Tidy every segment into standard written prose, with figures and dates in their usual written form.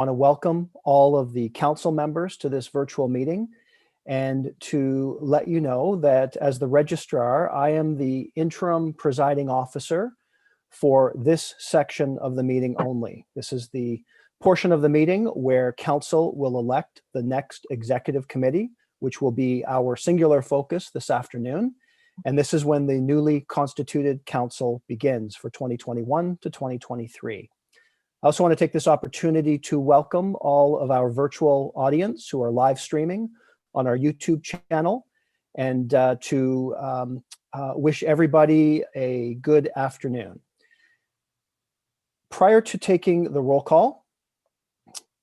want to welcome all of the council members to this virtual meeting and to let you know that as the registrar, I am the interim presiding officer for this section of the meeting only. This is the portion of the meeting where council will elect the next executive committee, which will be our singular focus this afternoon. And this is when the newly constituted council begins for 2021 to 2023. I also want to take this opportunity to welcome all of our virtual audience who are live streaming on our YouTube channel and to wish everybody a good afternoon. Prior to taking the roll call,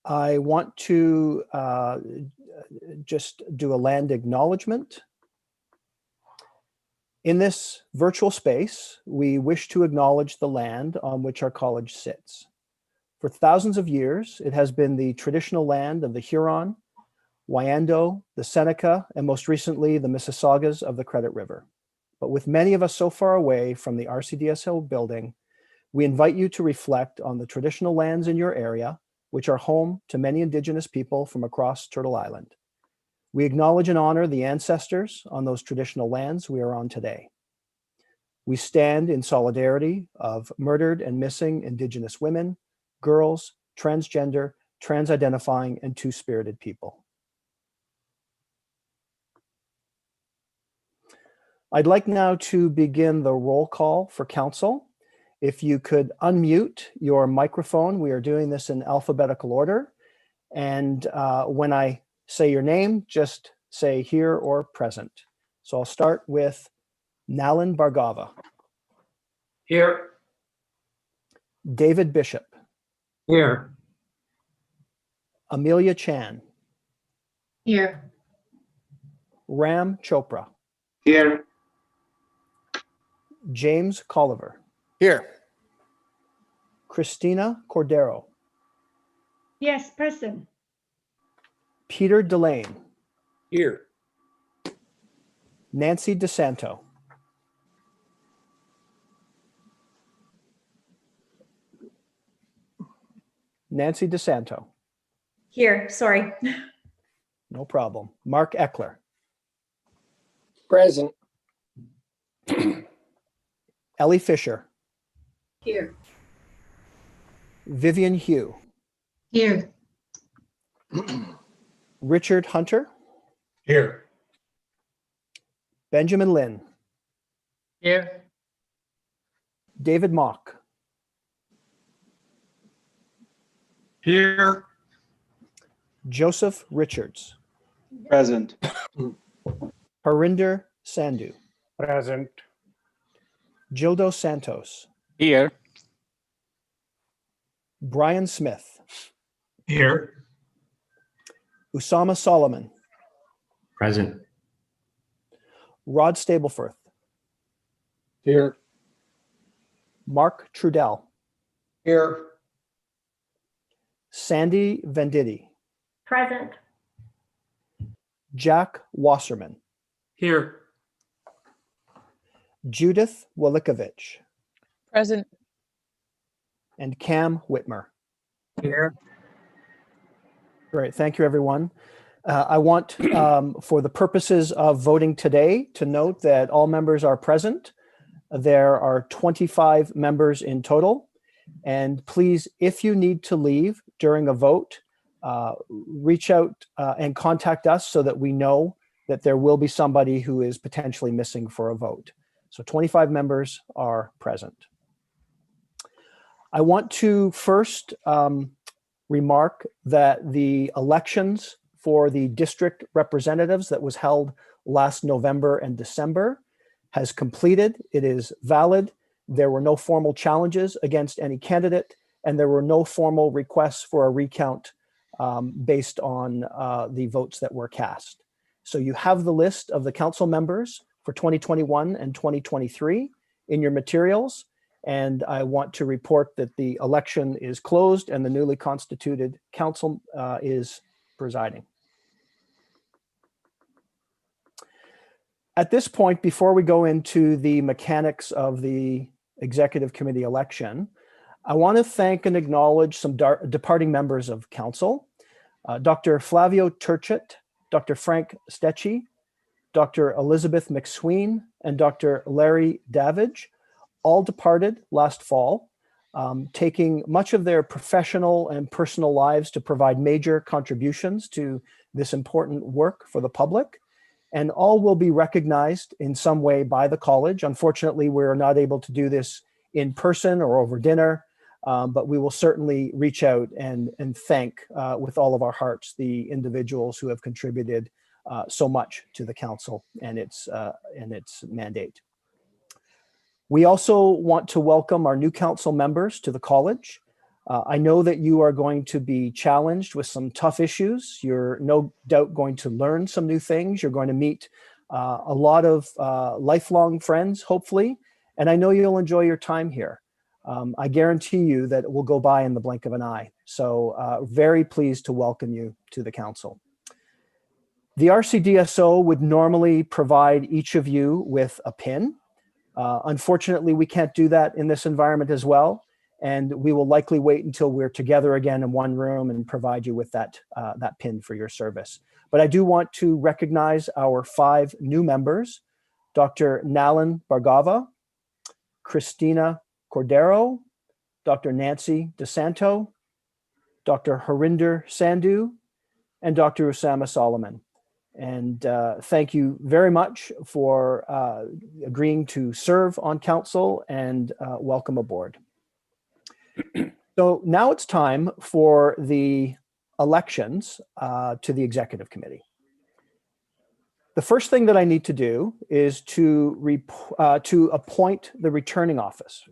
I want to just do a land acknowledgement. In this virtual space, we wish to acknowledge the land on which our college sits. For thousands of years, it has been the traditional land of the Huron, Wyandot, the Seneca, and most recently, the Mississaugas of the Credit River. But with many of us so far away from the RCDSO building, we invite you to reflect on the traditional lands in your area, which are home to many Indigenous people from across Turtle Island. We acknowledge and honor the ancestors on those traditional lands we are on today. We stand in solidarity of murdered and missing Indigenous women, girls, transgender, trans-identifying, and two-spirited people. I'd like now to begin the roll call for council. If you could unmute your microphone, we are doing this in alphabetical order. And when I say your name, just say here or present. So I'll start with Nalan Bargava. Here. David Bishop. Here. Amelia Chan. Here. Ram Chopra. Here. James Colliver. Here. Christina Cordero. Yes, present. Peter Delane. Here. Nancy DeSanto. Nancy DeSanto. Here, sorry. No problem. Mark Eckler. Present. Ellie Fisher. Here. Vivian Hugh. Here. Richard Hunter. Here. Benjamin Lin. Here. David Mock. Here. Joseph Richards. Present. Harinder Sandhu. Present. Gildo Santos. Here. Brian Smith. Here. Usama Solomon. Present. Rod Stablefirth. Here. Mark Trudell. Here. Sandy Venditti. Present. Jack Wasserman. Here. Judith Walikovich. Present. And Cam Whitmer. Here. Great, thank you, everyone. I want, for the purposes of voting today, to note that all members are present. There are 25 members in total. And please, if you need to leave during a vote, reach out and contact us so that we know that there will be somebody who is potentially missing for a vote. So 25 members are present. I want to first remark that the elections for the district representatives that was held last November and December has completed. It is valid. There were no formal challenges against any candidate, and there were no formal requests for a recount based on the votes that were cast. So you have the list of the council members for 2021 and 2023 in your materials. And I want to report that the election is closed and the newly constituted council is presiding. At this point, before we go into the mechanics of the executive committee election, I want to thank and acknowledge some departing members of Council. Dr. Flavio Turchett, Dr. Frank Stecchi, Dr. Elizabeth McSween, and Dr. Larry Davidge all departed last fall, taking much of their professional and personal lives to provide major contributions to this important work for the public. And all will be recognized in some way by the college. Unfortunately, we're not able to do this in person or over dinner, but we will certainly reach out and thank with all of our hearts the individuals who have contributed so much to the council and its mandate. We also want to welcome our new council members to the college. I know that you are going to be challenged with some tough issues. You're no doubt going to learn some new things. You're going to meet a lot of lifelong friends, hopefully, and I know you'll enjoy your time here. I guarantee you that it will go by in the blink of an eye. So very pleased to welcome you to the council. The RCDSO would normally provide each of you with a pin. Unfortunately, we can't do that in this environment as well. And we will likely wait until we're together again in one room and provide you with that pin for your service. But I do want to recognize our 5 new members, Dr. Nalan Bargava, Christina Cordero, Dr. Nancy DeSanto, Dr. Harinder Sandhu, and Dr. Usama Solomon. And thank you very much for agreeing to serve on council, and welcome aboard. So now it's time for the elections to the executive committee. The first thing that I need to do is to appoint the returning officer.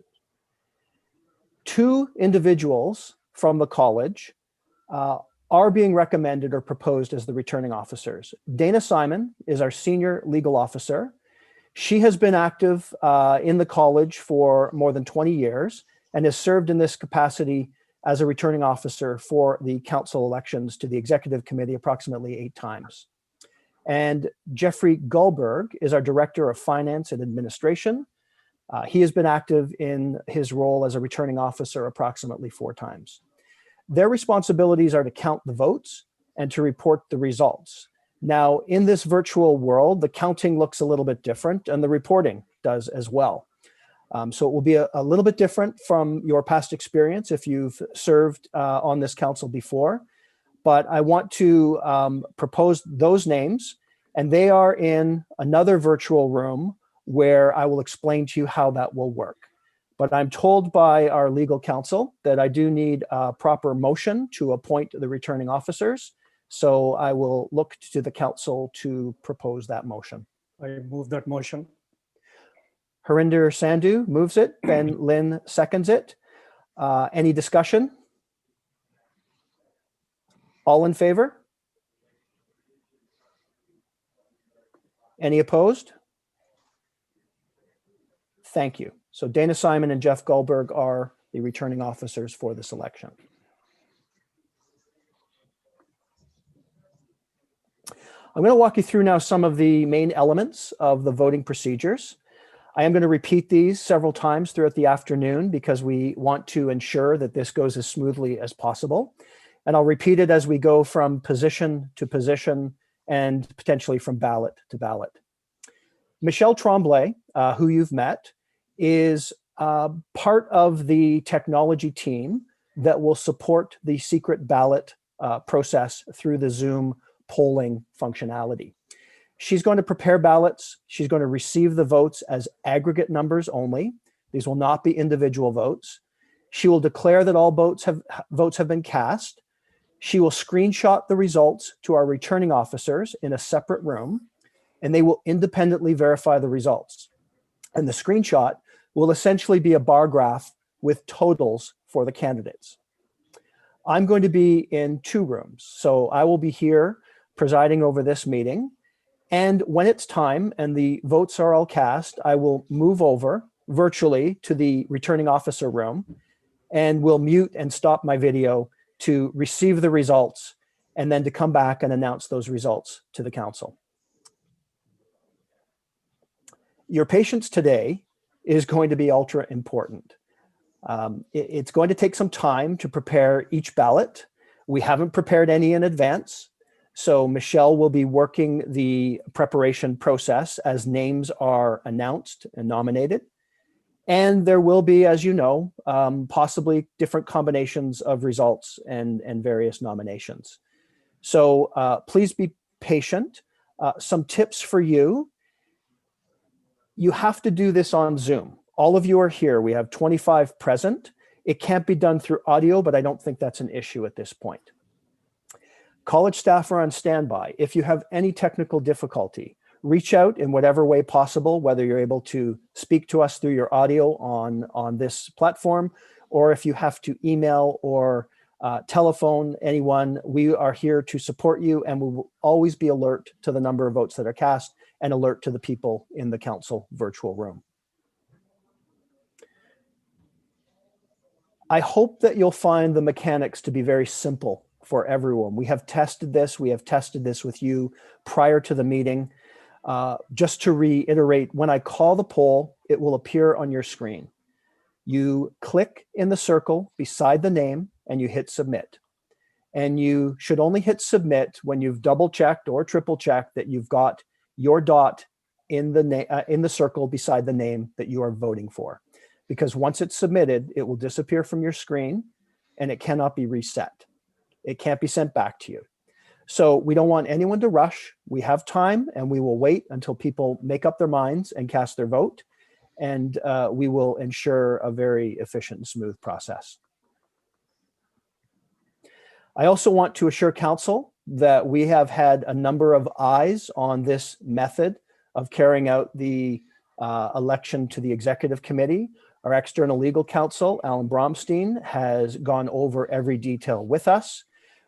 2 individuals from the college are being recommended or proposed as the returning officers. Dana Simon is our senior legal officer. She has been active in the college for more than 20 years and has served in this capacity as a returning officer for the council elections to the executive committee approximately 8 times. And Jeffrey Gullberg is our director of finance and administration. He has been active in his role as a returning officer approximately 4 times. Their responsibilities are to count the votes and to report the results. Now, in this virtual world, the counting looks a little bit different and the reporting does as well. So it will be a little bit different from your past experience if you've served on this council before. But I want to propose those names, and they are in another virtual room where I will explain to you how that will work. But I'm told by our legal counsel that I do need a proper motion to appoint the returning officers. So I will look to the council to propose that motion. I move that motion. Harinder Sandhu moves it. Ben Lin seconds it. Any discussion? All in favor? Any opposed? Thank you. So Dana Simon and Jeff Gullberg are the returning officers for this election. I'm going to walk you through now some of the main elements of the voting procedures. I am going to repeat these several times throughout the afternoon because we want to ensure that this goes as smoothly as possible. And I'll repeat it as we go from position to position and potentially from ballot to ballot. Michelle Tremblay, who you've met, is part of the technology team that will support the secret ballot process through the Zoom polling functionality. She's going to prepare ballots. She's going to receive the votes as aggregate numbers only. These will not be individual votes. She will declare that all votes have been cast. She will screenshot the results to our returning officers in a separate room, and they will independently verify the results. And the screenshot will essentially be a bar graph with totals for the candidates. I'm going to be in 2 rooms. So I will be here presiding over this meeting. And when it's time and the votes are all cast, I will move over virtually to the returning officer room and will mute and stop my video to receive the results and then to come back and announce those results to the council. Your patience today is going to be ultra important. It's going to take some time to prepare each ballot. We haven't prepared any in advance. So Michelle will be working the preparation process as names are announced and nominated. And there will be, as you know, possibly different combinations of results and various nominations. So please be patient. Some tips for you. You have to do this on Zoom. All of you are here. We have 25 present. It can't be done through audio, but I don't think that's an issue at this point. College staff are on standby. If you have any technical difficulty, reach out in whatever way possible, whether you're able to speak to us through your audio on this platform, or if you have to email or telephone anyone, we are here to support you, and we will always be alert to the number of votes that are cast and alert to the people in the council virtual room. I hope that you'll find the mechanics to be very simple for everyone. We have tested this. We have tested this with you prior to the meeting. Just to reiterate, when I call the poll, it will appear on your screen. You click in the circle beside the name and you hit submit. And you should only hit submit when you've double checked or triple checked that you've got your dot in the circle beside the name that you are voting for. Because once it's submitted, it will disappear from your screen and it cannot be reset. It can't be sent back to you. So we don't want anyone to rush. We have time and we will wait until people make up their minds and cast their vote. And we will ensure a very efficient and smooth process. I also want to assure council that we have had a number of eyes on this method of carrying out the election to the executive committee. Our external legal counsel, Alan Bromstein, has gone over every detail with us.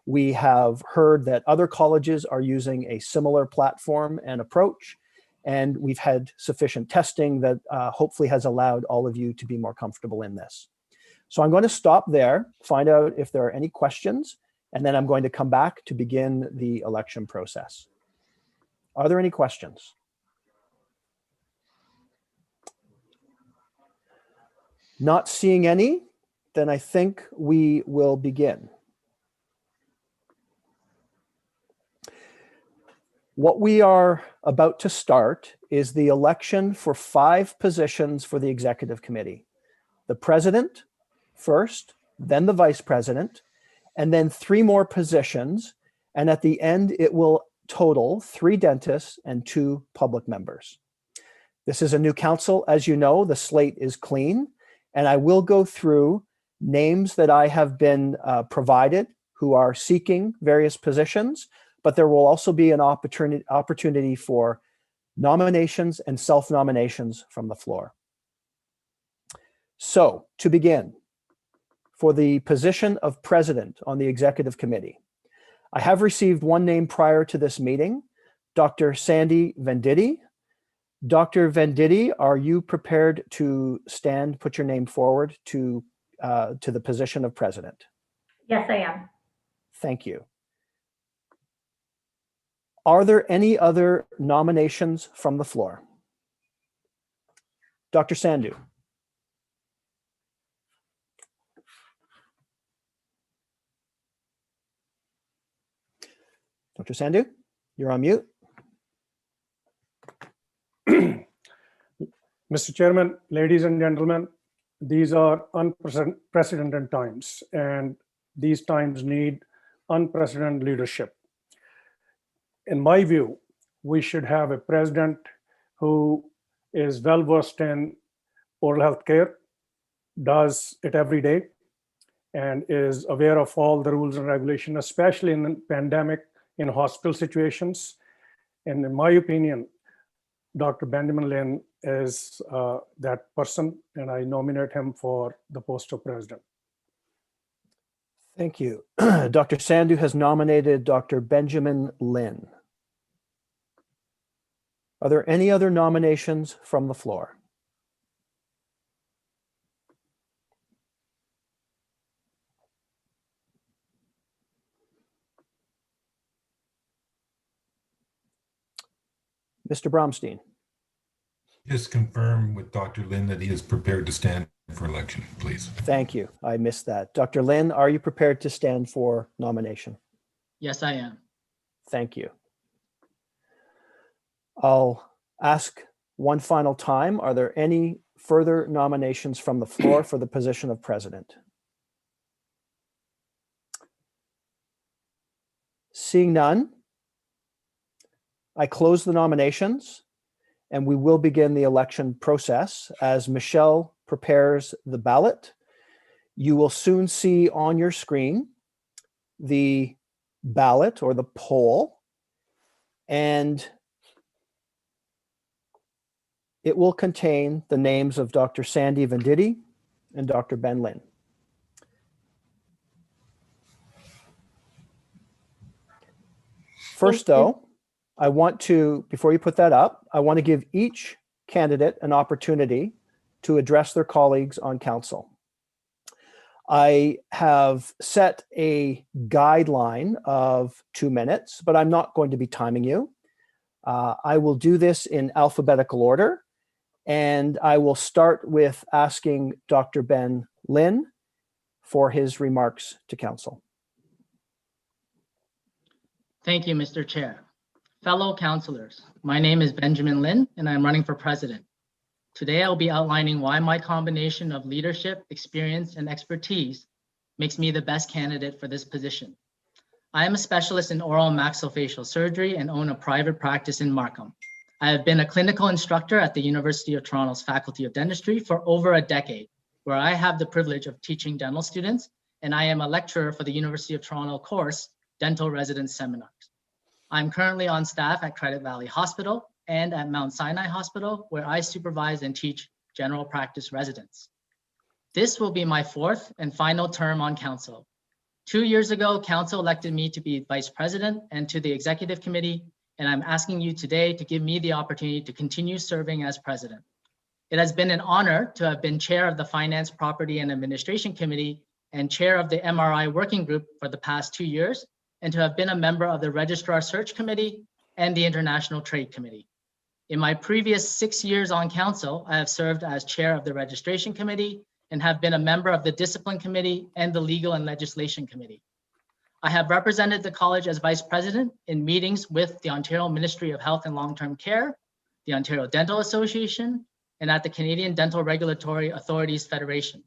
We have heard that other colleges are using a similar platform and approach, and we've had sufficient testing that hopefully has allowed all of you to be more comfortable in this. So I'm going to stop there, find out if there are any questions, and then I'm going to come back to begin the election process. Are there any questions? Not seeing any, then I think we will begin. What we are about to start is the election for 5 positions for the executive committee. The president first, then the vice president, and then 3 more positions. And at the end, it will total 3 dentists and 2 public members. This is a new council. As you know, the slate is clean. And I will go through names that I have been provided who are seeking various positions, but there will also be an opportunity for nominations and self-nominations from the floor. So to begin, for the position of president on the executive committee, I have received 1 name prior to this meeting, Dr. Sandy Venditti. Dr. Venditti, are you prepared to stand, put your name forward to the position of president? Yes, I am. Thank you. Are there any other nominations from the floor? Dr. Sandu. Dr. Sandu, you're on mute. Mr. Chairman, ladies and gentlemen, these are unprecedented times, and these times need unprecedented leadership. In my view, we should have a president who is well versed in oral health care, does it every day, and is aware of all the rules and regulations, especially in the pandemic, in hospital situations. And in my opinion, Dr. Benjamin Lin is that person, and I nominate him for the post of president. Thank you. Dr. Sandu has nominated Dr. Benjamin Lin. Are there any other nominations from the floor? Mr. Bromstein. just confirm with Dr. Lin that he is prepared to stand for election, please? Thank you. I missed that. Dr. Lin, are you prepared to stand for nomination? Yes, I am. Thank you. I'll ask one final time, are there any further nominations from the floor for the position of president? Seeing none, I close the nominations and we will begin the election process as Michelle prepares the ballot. You will soon see on your screen the ballot or the poll, and it will contain the names of Dr. Sandy Venditti and Dr. Ben Lin. First, though, I want to, before you put that up, I want to give each candidate an opportunity to address their colleagues on council. I have set a guideline of 2 minutes, but I'm not going to be timing you. I will do this in alphabetical order, and I will start with asking Dr. Ben Lin for his remarks to council. Thank you, Mr. Chair. Fellow councilors, my name is Benjamin Lin, and I'm running for president. Today, I'll be outlining why my combination of leadership, experience, and expertise makes me the best candidate for this position. I am a specialist in oral and maxillofacial surgery and own a private practice in Markham. I have been a clinical instructor at the University of Toronto's Faculty of Dentistry for over a decade, where I have the privilege of teaching dental students, and I am a lecturer for the University of Toronto course, Dental Residence Seminars. I'm currently on staff at Credit Valley Hospital and at Mount Sinai Hospital, where I supervise and teach general practice residents. This will be my 4th and final term on council. 2 years ago, council elected me to be vice president and to the executive committee, and I'm asking you today to give me the opportunity to continue serving as president. It has been an honor to have been chair of the Finance, Property, and Administration Committee and chair of the MRI Working Group for the past 2 years, and to have been a member of the Registrar Search Committee and the International Trade Committee. In my previous 6 years on council, I have served as chair of the Registration Committee and have been a member of the Discipline Committee and the Legal and Legislation Committee. I have represented the college as vice president in meetings with the Ontario Ministry of Health and Long-Term Care, the Ontario Dental Association, and at the Canadian Dental Regulatory Authorities Federation.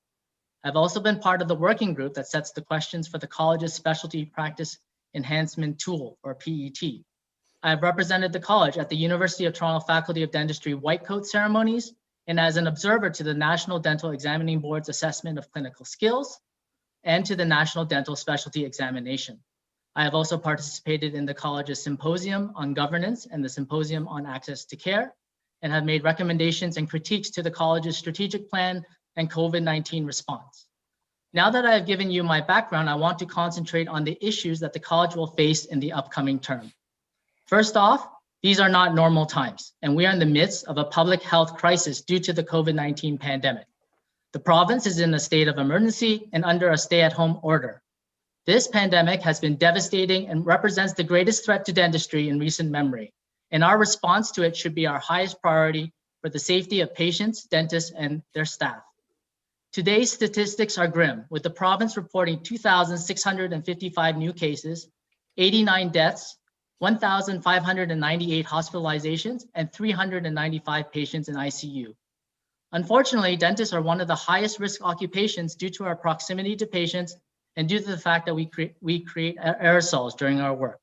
I've also been part of the working group that sets the questions for the college's Specialty Practice Enhancement Tool, or PET. I have represented the college at the University of Toronto Faculty of Dentistry white coat ceremonies and as an observer to the National Dental Examining Board's assessment of clinical skills and to the National Dental Specialty Examination. I have also participated in the college's Symposium on Governance and the Symposium on Access to Care, and have made recommendations and critiques to the college's strategic plan and COVID-19 response. Now that I have given you my background, I want to concentrate on the issues that the college will face in the upcoming term. First off, these are not normal times, and we are in the midst of a public health crisis due to the COVID-19 pandemic. The province is in a state of emergency and under a stay-at-home order. This pandemic has been devastating and represents the greatest threat to dentistry in recent memory, and our response to it should be our highest priority for the safety of patients, dentists, and their staff. Today's statistics are grim, with the province reporting 2,655 new cases, 89 deaths, 1,598 hospitalizations, and 395 patients in ICU. Unfortunately, dentists are one of the highest risk occupations due to our proximity to patients and due to the fact that we create aerosols during our work.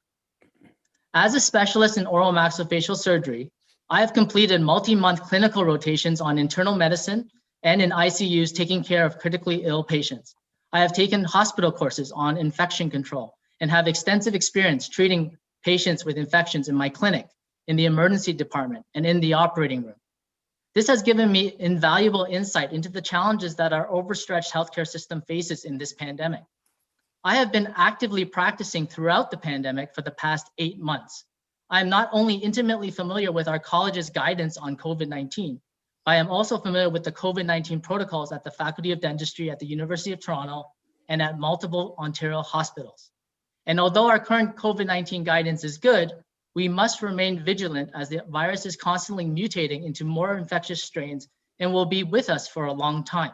As a specialist in oral maxillofacial surgery, I have completed multi-month clinical rotations on internal medicine and in ICUs taking care of critically ill patients. I have taken hospital courses on infection control and have extensive experience treating patients with infections in my clinic, in the emergency department, and in the operating room. This has given me invaluable insight into the challenges that our overstretched healthcare system faces in this pandemic. I have been actively practicing throughout the pandemic for the past 8 months. I am not only intimately familiar with our college's guidance on COVID-19, I am also familiar with the COVID-19 protocols at the Faculty of Dentistry at the University of Toronto and at multiple Ontario hospitals. And although our current COVID-19 guidance is good, We must remain vigilant as the virus is constantly mutating into more infectious strains and will be with us for a long time.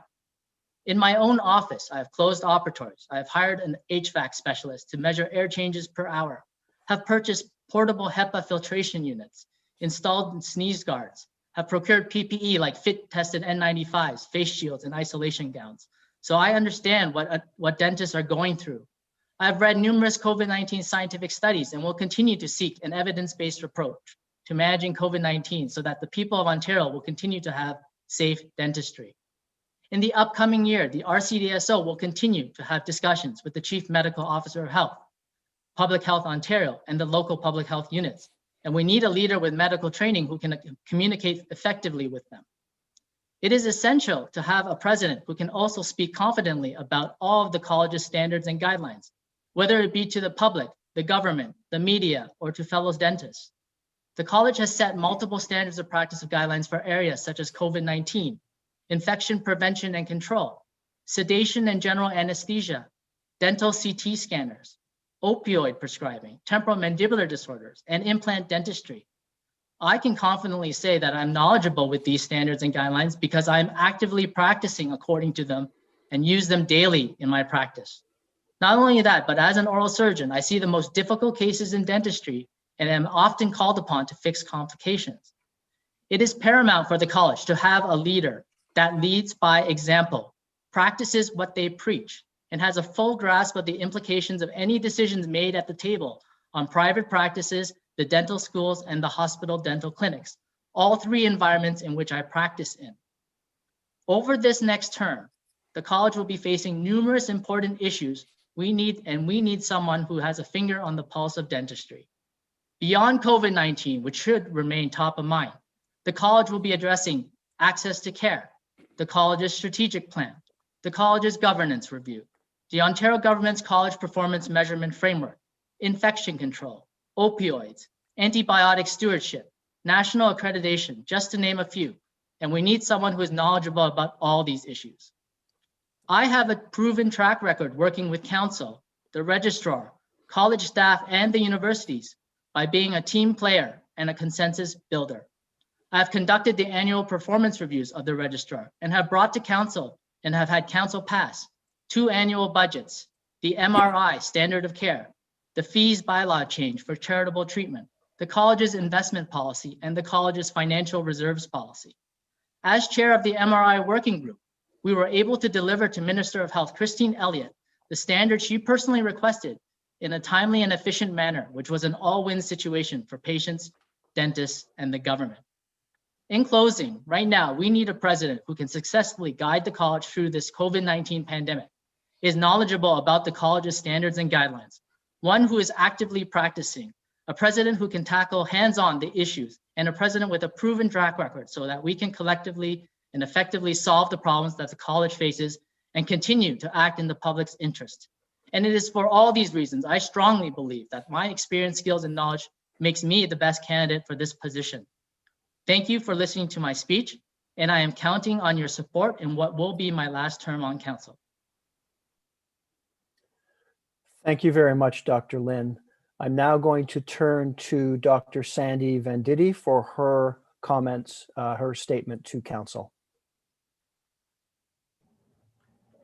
In my own office, I have closed operatories. I have hired an HVAC specialist to measure air changes per hour, have purchased portable HEPA filtration units, installed sneeze guards, have procured PPE like fit-tested N95s, face shields, and isolation gowns. So I understand what dentists are going through. I've read numerous COVID-19 scientific studies and will continue to seek an evidence-based approach to managing COVID-19 so that the people of Ontario will continue to have safe dentistry. In the upcoming year, the RCDSO will continue to have discussions with the Chief Medical Officer of Health, Public Health Ontario, and the local public health units. And we need a leader with medical training who can communicate effectively with them. It is essential to have a president who can also speak confidently about all of the college's standards and guidelines, whether it be to the public, the government, the media, or to fellow dentists. The college has set multiple standards of practice of guidelines for areas such as COVID-19, infection prevention and control, sedation and general anesthesia, dental CT scanners, opioid prescribing, temporomandibular disorders, and implant dentistry. I can confidently say that I'm knowledgeable with these standards and guidelines because I'm actively practicing according to them and use them daily in my practice. Not only that, but as an oral surgeon, I see the most difficult cases in dentistry and am often called upon to fix complications. It is paramount for the college to have a leader that leads by example, practices what they preach, and has a full grasp of the implications of any decisions made at the table on private practices, the dental schools, and the hospital dental clinics, all three environments in which I practice in. Over this next term, the college will be facing numerous important issues we need someone who has a finger on the pulse of dentistry. Beyond COVID-19, which should remain top of mind, the college will be addressing access to care, the college's strategic plan, the college's governance review, the Ontario government's college performance measurement framework, infection control, opioids, antibiotic stewardship, national accreditation, just to name a few. And we need someone who is knowledgeable about all these issues. I have a proven track record working with Counsel, the registrar, college staff, and the universities by being a team player and a consensus builder. I have conducted the annual performance reviews of the registrar and have brought to Counsel and have had Counsel pass 2 annual budgets, the MRI standard of care, the fees bylaw change for charitable treatment, the college's investment policy, and the college's financial reserves policy. As chair of the MRI working group, we were able to deliver to Minister of Health, Christine Elliott, the standard she personally requested in a timely and efficient manner, which was an all-win situation for patients, dentists, and the government. In closing, right now, we need a president who can successfully guide the college through this COVID-19 pandemic, is knowledgeable about the college's standards and guidelines, one who is actively practicing, a president who can tackle hands-on the issues, and a president with a proven track record so that we can collectively and effectively solve the problems that the college faces and continue to act in the public's interest. And it is for all these reasons, I strongly believe that my experience, skills, and knowledge makes me the best candidate for this position. Thank you for listening to my speech, and I am counting on your support in what will be my last term on council. Thank you very much, Dr. Lin. I'm now going to turn to Dr. Sandy Venditti for her comments, her statement to council.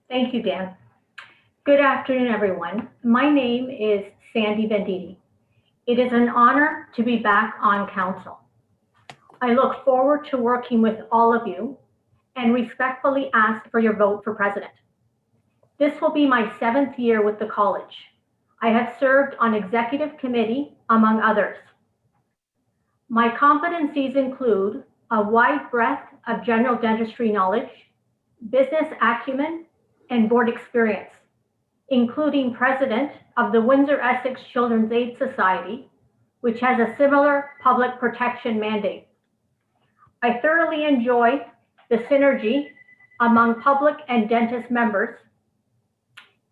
Thank you, Dan. Good afternoon, everyone. My name is Sandy Venditti. It is an honor to be back on council. I look forward to working with all of you and respectfully ask for your vote for president. This will be my 7th year with the college. I have served on executive committee, among others. My competencies include a wide breadth of general dentistry knowledge, business acumen, and board experience, including president of the Windsor-Essex Children's Aid Society, which has a similar public protection mandate. I thoroughly enjoy the synergy among public and dentist members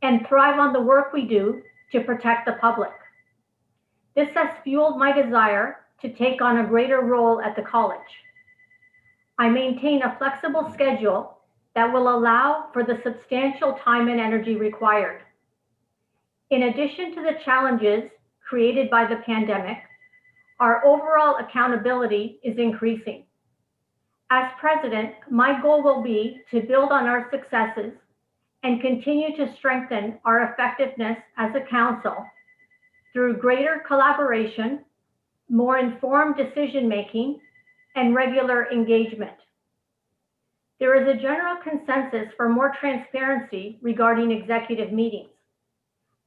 and thrive on the work we do to protect the public. This has fueled my desire to take on a greater role at the college. I maintain a flexible schedule that will allow for the substantial time and energy required. In addition to the challenges created by the pandemic, our overall accountability is increasing. As president, my goal will be to build on our successes and continue to strengthen our effectiveness as a council through greater collaboration, more informed decision-making, and regular engagement. There is a general consensus for more transparency regarding executive meetings.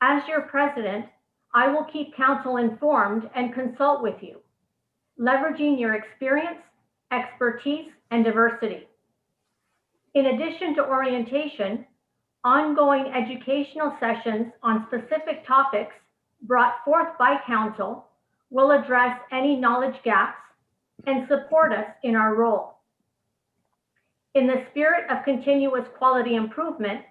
As your president, I will keep council informed and consult with you, leveraging your experience, expertise, and diversity. In addition to orientation, ongoing educational sessions on specific topics brought forth by council will address any knowledge gaps and support us in our role. In the spirit of continuous quality improvement,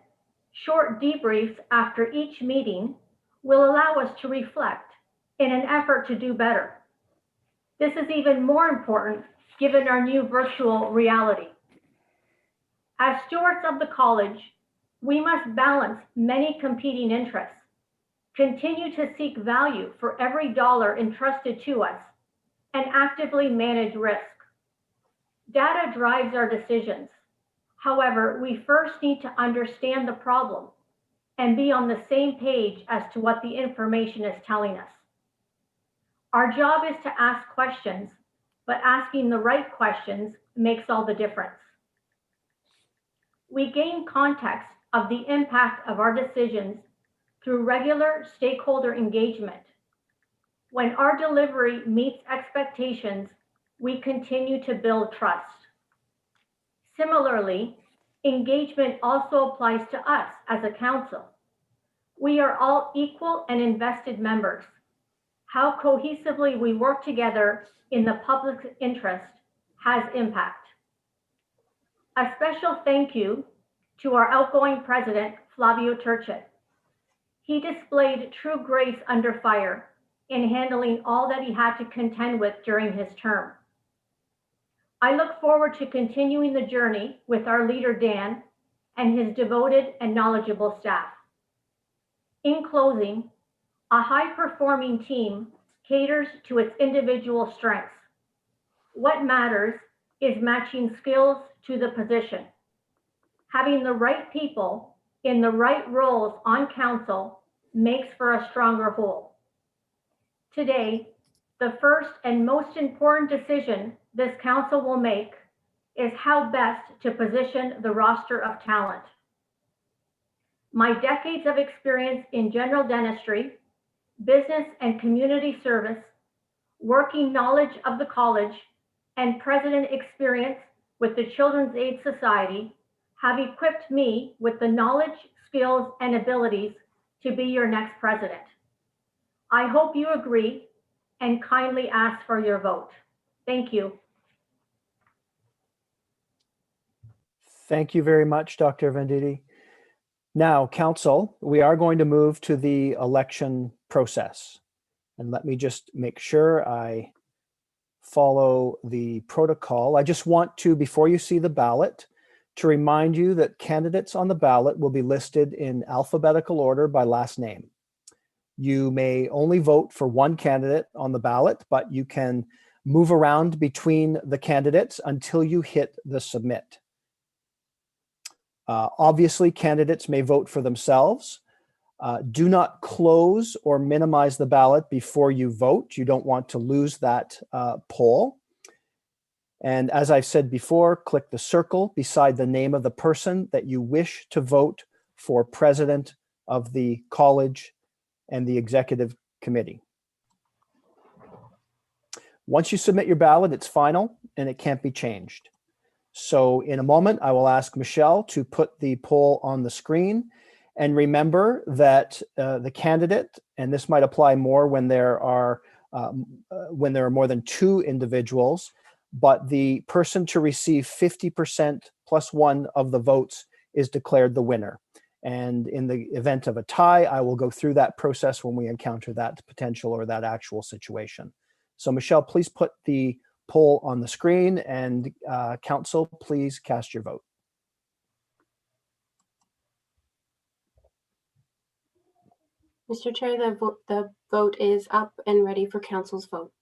short debriefs after each meeting will allow us to reflect in an effort to do better. This is even more important given our new virtual reality. As stewards of the college, we must balance many competing interests, continue to seek value for every dollar entrusted to us, and actively manage risk. Data drives our decisions. However, we first need to understand the problem and be on the same page as to what the information is telling us. Our job is to ask questions, but asking the right questions makes all the difference. We gain context of the impact of our decisions through regular stakeholder engagement. When our delivery meets expectations, we continue to build trust. Similarly, engagement also applies to us as a council. We are all equal and invested members. How cohesively we work together in the public's interest has impact. A special thank you to our outgoing president, Flavio Turchet. He displayed true grace under fire in handling all that he had to contend with during his term. I look forward to continuing the journey with our leader, Dan, and his devoted and knowledgeable staff. In closing, a high-performing team caters to its individual strengths. What matters is matching skills to the position. Having the right people in the right roles on council makes for a stronger whole. Today, the first and most important decision this council will make is how best to position the roster of talent. My decades of experience in general dentistry, business and community service, working knowledge of the college, and president experience with the Children's Aid Society have equipped me with the knowledge, skills, and abilities to be your next president. I hope you agree and kindly ask for your vote. Thank you. Thank you very much, Dr. Venditti. Now, council, we are going to move to the election process. And let me just make sure I follow the protocol. I just want to, before you see the ballot, to remind you that candidates on the ballot will be listed in alphabetical order by last name. You may only vote for one candidate on the ballot, but you can move around between the candidates until you hit the submit. Obviously, candidates may vote for themselves. Do not close or minimize the ballot before you vote. You don't want to lose that poll. And as I've said before, click the circle beside the name of the person that you wish to vote for president of the college and the executive committee. Once you submit your ballot, it's final and it can't be changed. So in a moment, I will ask Michelle to put the poll on the screen. And remember that the candidate, and this might apply more when there are more than two individuals, but the person to receive 50% plus one of the votes is declared the winner. And in the event of a tie, I will go through that process when we encounter that potential or that actual situation. So Michelle, please put the poll on the screen, and council, please cast your vote. Mr. Chair, the vote is up and ready for council's vote.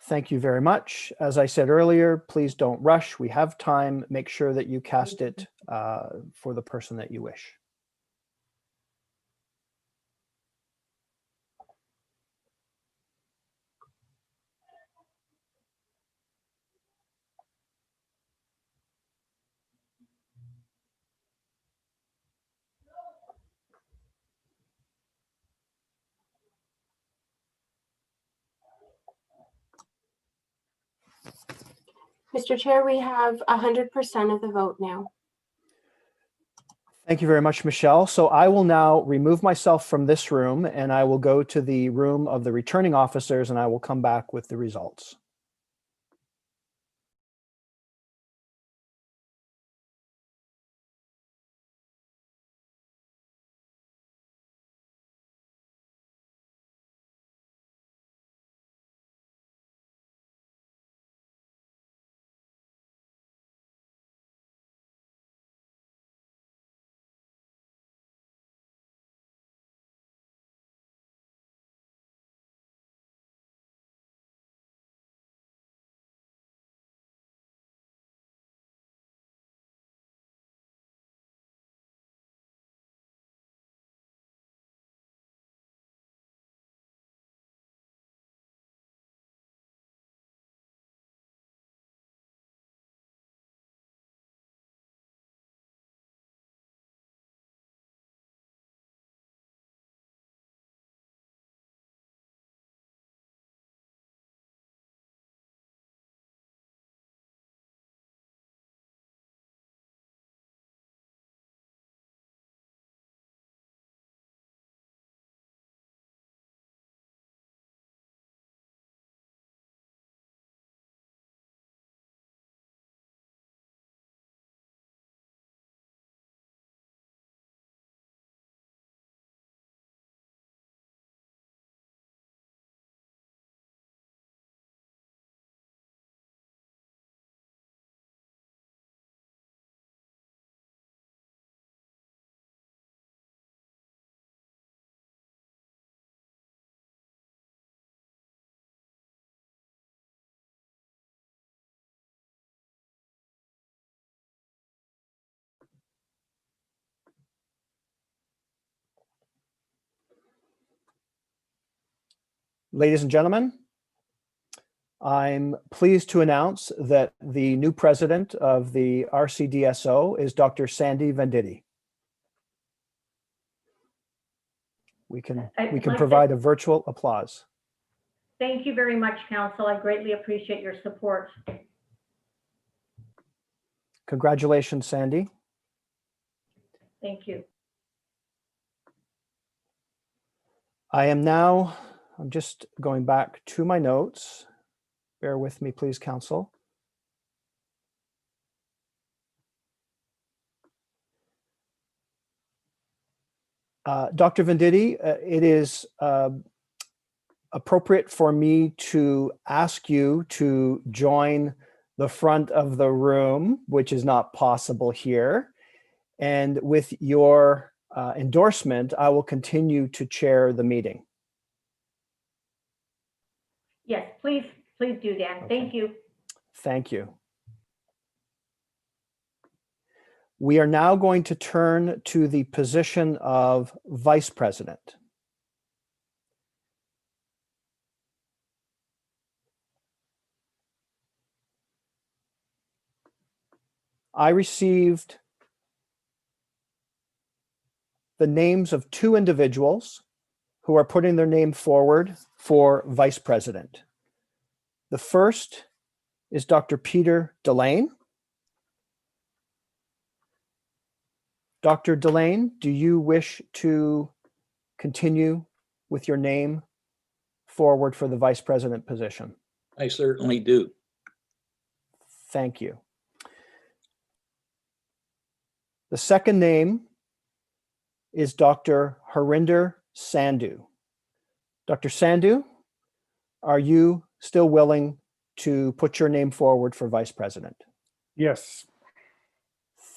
Thank you very much. As I said earlier, please don't rush. We have time. Make sure that you cast it for the person that you wish. Mr. Chair, we have 100% of the vote now. Thank you very much, Michelle. So I will now remove myself from this room and I will go to the room of the returning officers and I will come back with the results. Ladies and gentlemen, I'm pleased to announce that the new president of the RCDSO is Dr. Sandy Venditti. We can provide a virtual applause. Thank you very much, Counsel. I greatly appreciate your support. Congratulations, Sandy. Thank you. I'm just going back to my notes. Bear with me, please, Counsel. Dr. Venditti, it is appropriate for me to ask you to join the front of the room, which is not possible here. And with your endorsement, I will continue to chair the meeting. Yes, please do, Dan. Okay. Thank you. Thank you. We are now going to turn to the position of Vice President. I received the names of two individuals who are putting their name forward for Vice President. The first is Dr. Peter Delane. Dr. Delane, do you wish to continue with your name forward for the Vice President position? I certainly do. Thank you. The second name is Dr. Harinder Sandhu. Dr. Sandhu, are you still willing to put your name forward for Vice President? Yes.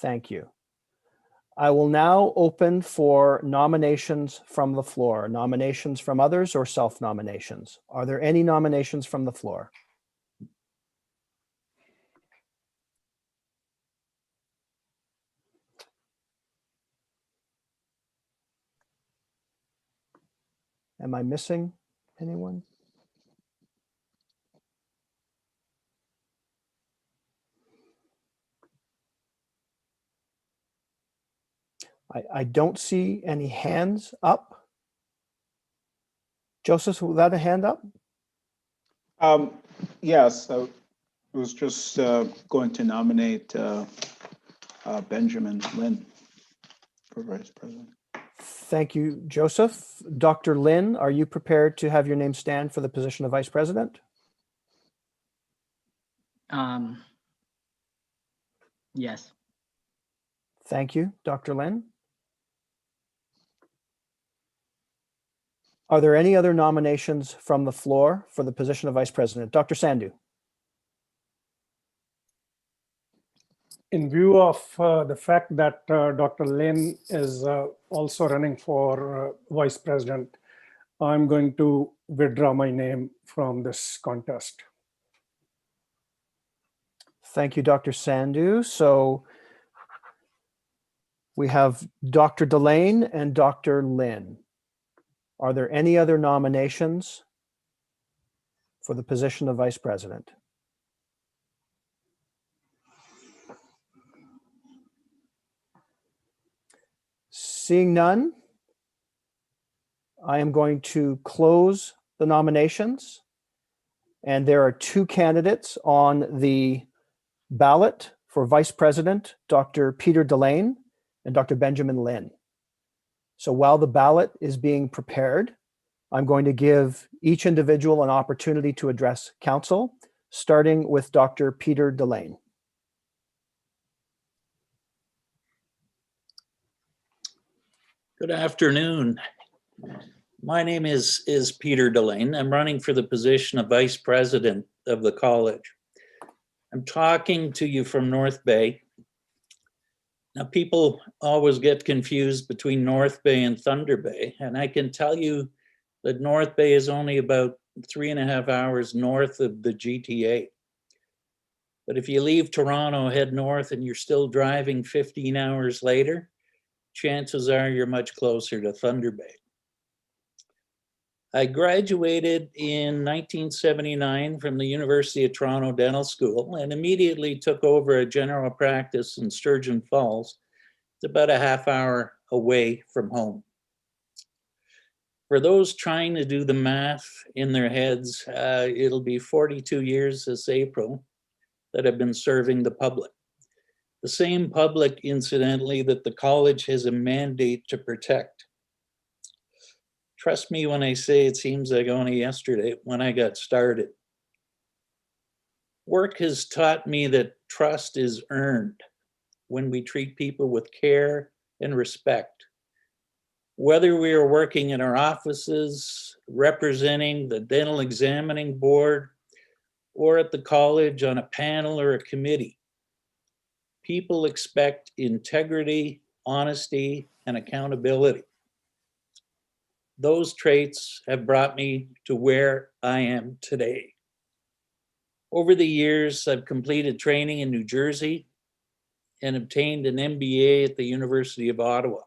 Thank you. I will now open for nominations from the floor, nominations from others or self-nominations. Are there any nominations from the floor? Am I missing anyone? I don't see any hands up. Joseph, was that a hand up? Yes, I was just going to nominate Benjamin Lin for vice president. Thank you, Joseph. Dr. Lin, are you prepared to have your name stand for the position of vice president? Yes. Thank you, Dr. Lin. Are there any other nominations from the floor for the position of vice president? Dr. Sandu. In view of the fact that Dr. Lynn is also running for vice president, I'm going to withdraw my name from this contest. Thank you, Dr. Sandu. So we have Dr. Delane and Dr. Lin. Are there any other nominations for the position of vice president? Seeing none, I am going to close the nominations. And there are two candidates on the ballot for vice president, Dr. Peter Delane and Dr. Benjamin Lin. So while the ballot is being prepared, I'm going to give each individual an opportunity to address council, starting with Dr. Peter Delane. Good afternoon. My name is Peter Delane. I'm running for the position of vice president of the college. I'm talking to you from North Bay. Now, people always get confused between North Bay and Thunder Bay, and I can tell you that North Bay is only about 3.5 hours north of the GTA. But if you leave Toronto, head north, and you're still driving 15 hours later, chances are you're much closer to Thunder Bay. I graduated in 1979 from the University of Toronto Dental School and immediately took over a general practice in Sturgeon Falls. It's about a half hour away from home. For those trying to do the math in their heads, it'll be 42 years this April that I've been serving the public. The same public, incidentally, that the college has a mandate to protect. Trust me when I say it seems like only yesterday when I got started. Work has taught me that trust is earned when we treat people with care and respect. Whether we are working in our offices, representing the dental examining board, or at the college on a panel or a committee, people expect integrity, honesty, and accountability. Those traits have brought me to where I am today. Over the years, I've completed training in New Jersey and obtained an MBA at the University of Ottawa.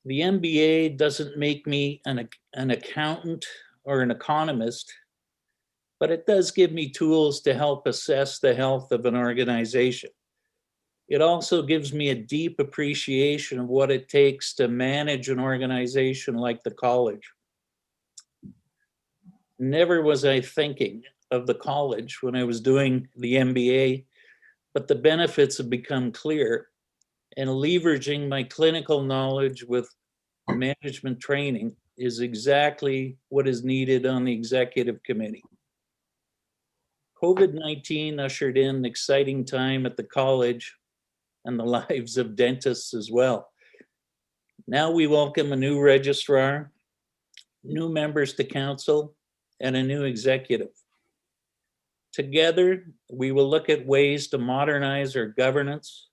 The MBA doesn't make me an accountant or an economist, but it does give me tools to help assess the health of an organization. It also gives me a deep appreciation of what it takes to manage an organization like the college. Never was I thinking of the college when I was doing the MBA, but the benefits have become clear, and leveraging my clinical knowledge with management training is exactly what is needed on the executive committee. COVID-19 ushered in an exciting time at the college and the lives of dentists as well. Now we welcome a new registrar, new members to council, and a new executive. Together, we will look at ways to modernize our governance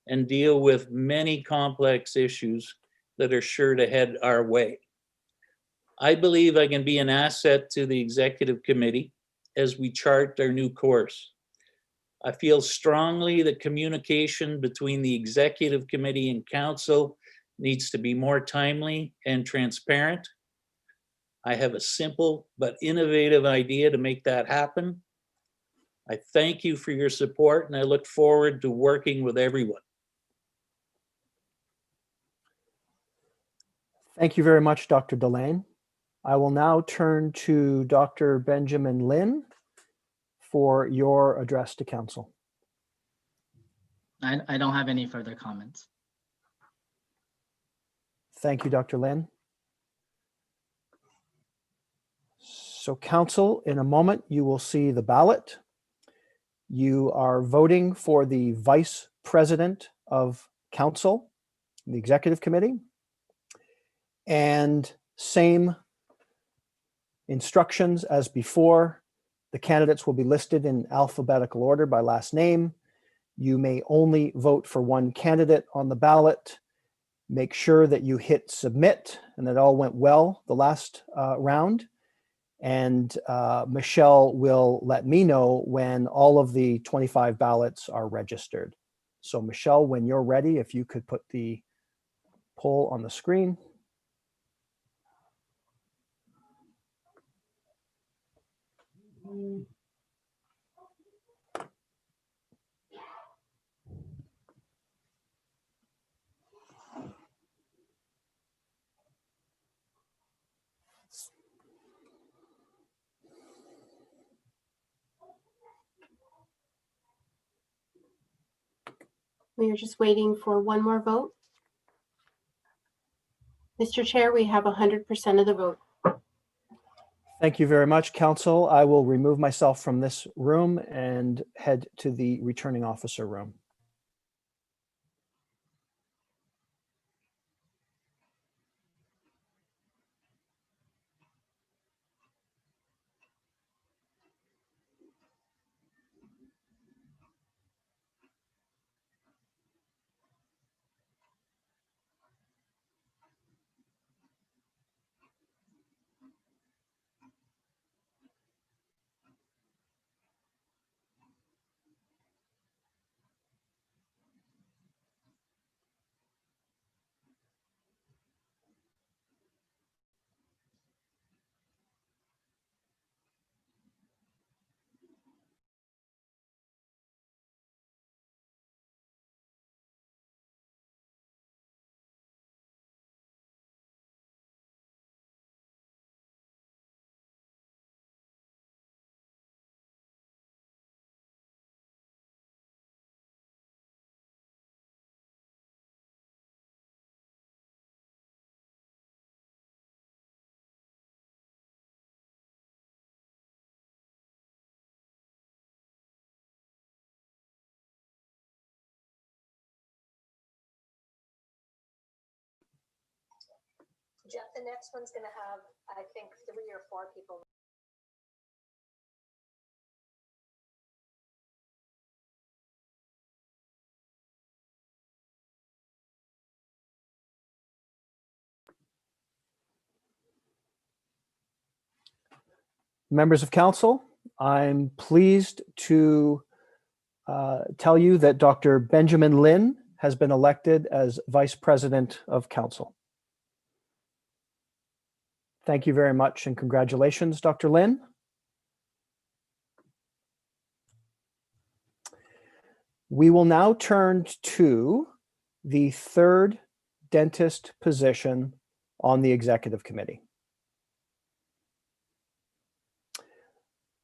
and deal with many complex issues that are sure to head our way. I believe I can be an asset to the executive committee as we chart our new course. I feel strongly that communication between the executive committee and council needs to be more timely and transparent. I have a simple but innovative idea to make that happen. I thank you for your support and I look forward to working with everyone. Thank you very much, Dr. Delane. I will now turn to Dr. Benjamin Lin for your address to council. I don't have any further comments. Thank you, Dr. Lin. So council, in a moment, you will see the ballot. You are voting for the vice president of council, the executive committee. And same instructions as before. The candidates will be listed in alphabetical order by last name. You may only vote for one candidate on the ballot. Make sure that you hit submit and that all went well the last round. And Michelle will let me know when all of the 25 ballots are registered. So Michelle, when you're ready, if you could put the poll on the screen. We are just waiting for one more vote. Mr. Chair, we have 100% of the vote. Thank you very much, council. I will remove myself from this room and head to the returning officer room. Jeff, the next one's going to have, I think, 3 or 4 people. Members of council, I'm pleased to tell you that Dr. Benjamin Lin has been elected as Vice President of Council. Thank you very much and congratulations, Dr. Lin. We will now turn to the third dentist position on the executive committee.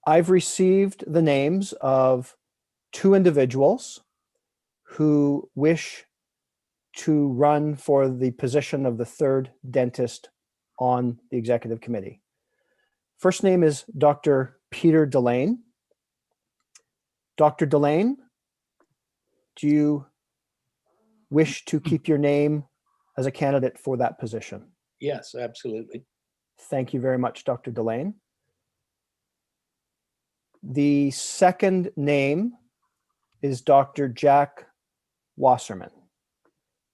I've received the names of 2 individuals who wish to run for the position of the third dentist on the executive committee. First name is Dr. Peter Delane. Dr. Delane, do you wish to keep your name as a candidate for that position? Yes, absolutely. Thank you very much, Dr. Delane. The second name is Dr. Jack Wasserman.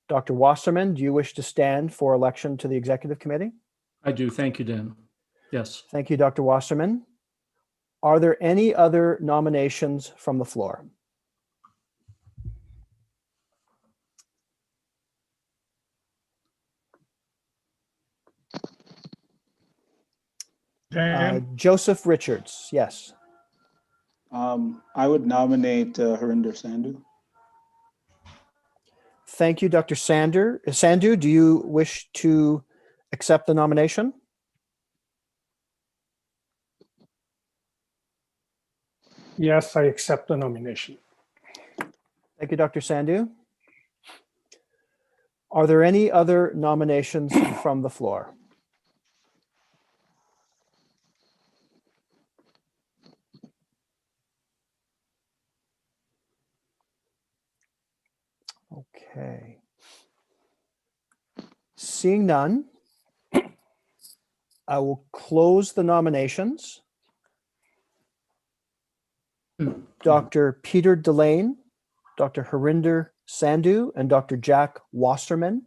Dr. Wasserman, do you wish to stand for election to the executive committee? I do. Thank you, Dan. Yes. Thank you, Dr. Wasserman. Are there any other nominations from the floor? Joseph Richards, yes. I would nominate Harinder Sandhu. Thank you, Dr. Sandu, do you wish to accept the nomination? Yes, I accept the nomination. Thank you, Dr. Sandu. Are there any other nominations from the floor? Okay. Seeing none, I will close the nominations. Dr. Peter Delane, Dr. Harinder Sandhu, and Dr. Jack Wasserman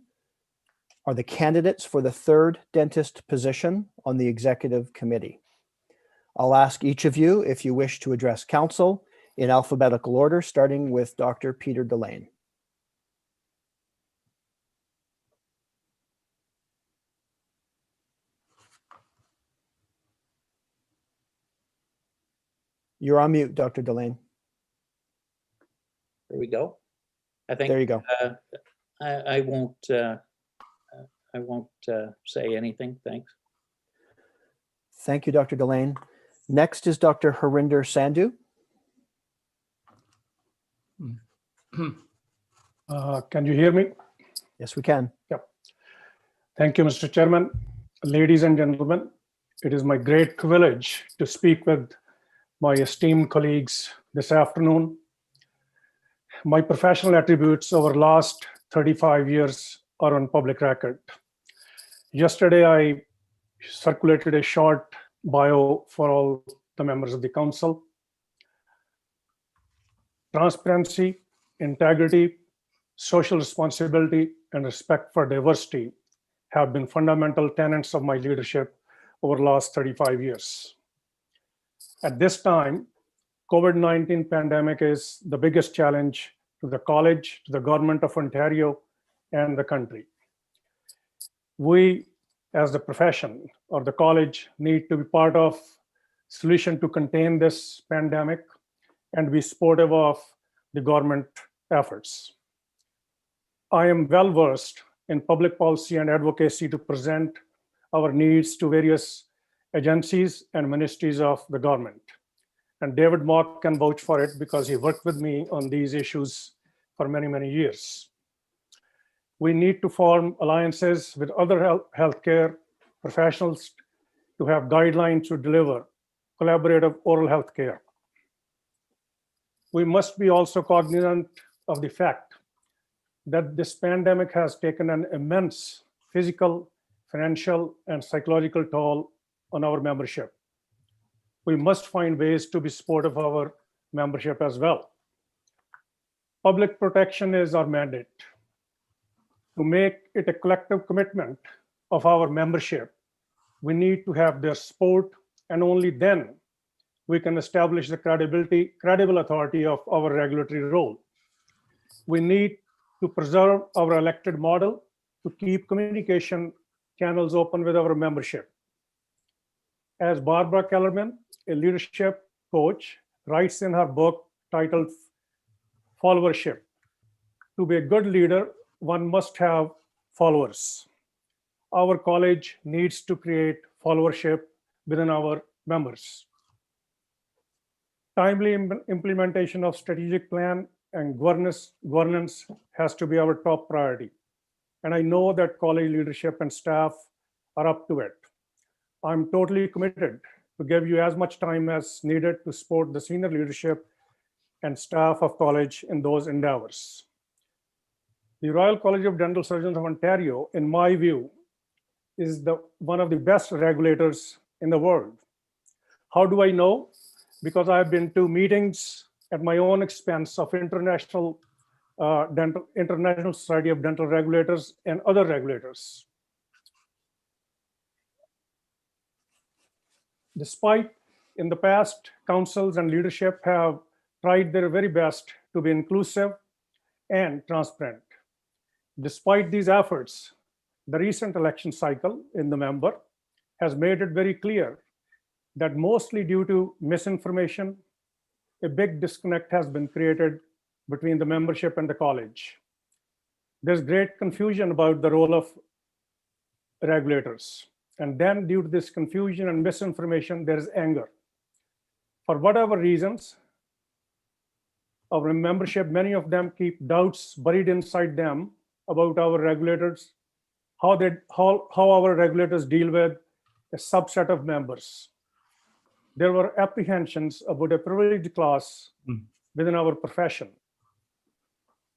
are the candidates for the third dentist position on the executive committee. I'll ask each of you if you wish to address council in alphabetical order, starting with Dr. Peter Delane. You're on mute, Dr. Delane. There we go. I think There you go. I won't say anything. Thanks. Thank you, Dr. Delane. Next is Dr. Harinder Sandhu. Can you hear me? Yes, we can. Yep. Thank you, Mr. Chairman. Ladies and gentlemen, it is my great privilege to speak with my esteemed colleagues this afternoon. My professional attributes over last 35 years are on public record. Yesterday, I circulated a short bio for all the members of the council. Transparency, integrity, social responsibility, and respect for diversity have been fundamental tenets of my leadership over the last 35 years. At this time, COVID-19 pandemic is the biggest challenge to the college, to the government of Ontario, and the country. We, as the profession or the college, need to be part of solution to contain this pandemic and be supportive of the government efforts. I am well versed in public policy and advocacy to present our needs to various agencies and ministries of the government. And David Mock can vouch for it because he worked with me on these issues for many, many years. We need to form alliances with other healthcare professionals to have guidelines to deliver collaborative oral health care. We must be also cognizant of the fact that this pandemic has taken an immense physical, financial, and psychological toll on our membership. We must find ways to be supportive of our membership as well. Public protection is our mandate. To make it a collective commitment of our membership, we need to have their support, and only then we can establish the credible authority of our regulatory role. We need to preserve our elected model to keep communication channels open with our membership. As Barbara Kellerman, a leadership coach, writes in her book titled Followership, to be a good leader, one must have followers. Our college needs to create followership within our members. Timely implementation of strategic plan and governance has to be our top priority. And I know that college leadership and staff are up to it. I'm totally committed to give you as much time as needed to support the senior leadership and staff of college in those endeavors. The Royal College of Dental Surgeons of Ontario, in my view, is one of the best regulators in the world. How do I know? Because I've been to meetings at my own expense of International Society of Dental Regulators and other regulators. Despite in the past, councils and leadership have tried their very best to be inclusive and transparent. Despite these efforts, the recent election cycle in the member has made it very clear that mostly due to misinformation, a big disconnect has been created between the membership and the college. There's great confusion about the role of regulators. And then due to this confusion and misinformation, there is anger. For whatever reasons, our membership, many of them keep doubts buried inside them about our regulators, how our regulators deal with a subset of members. There were apprehensions about a privileged class within our profession.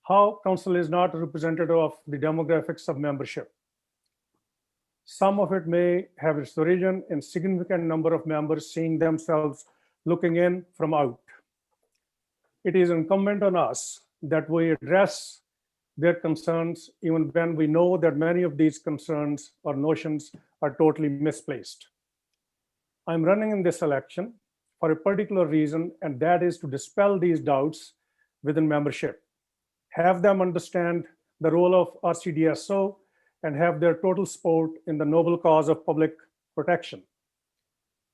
How counsel is not representative of the demographics of membership. Some of it may have its origin in significant number of members seeing themselves looking in from out. It is incumbent on us that we address their concerns even when we know that many of these concerns or notions are totally misplaced. I'm running in this election for a particular reason, and that is to dispel these doubts within membership, have them understand the role of RCDSO, and have their total support in the noble cause of public protection.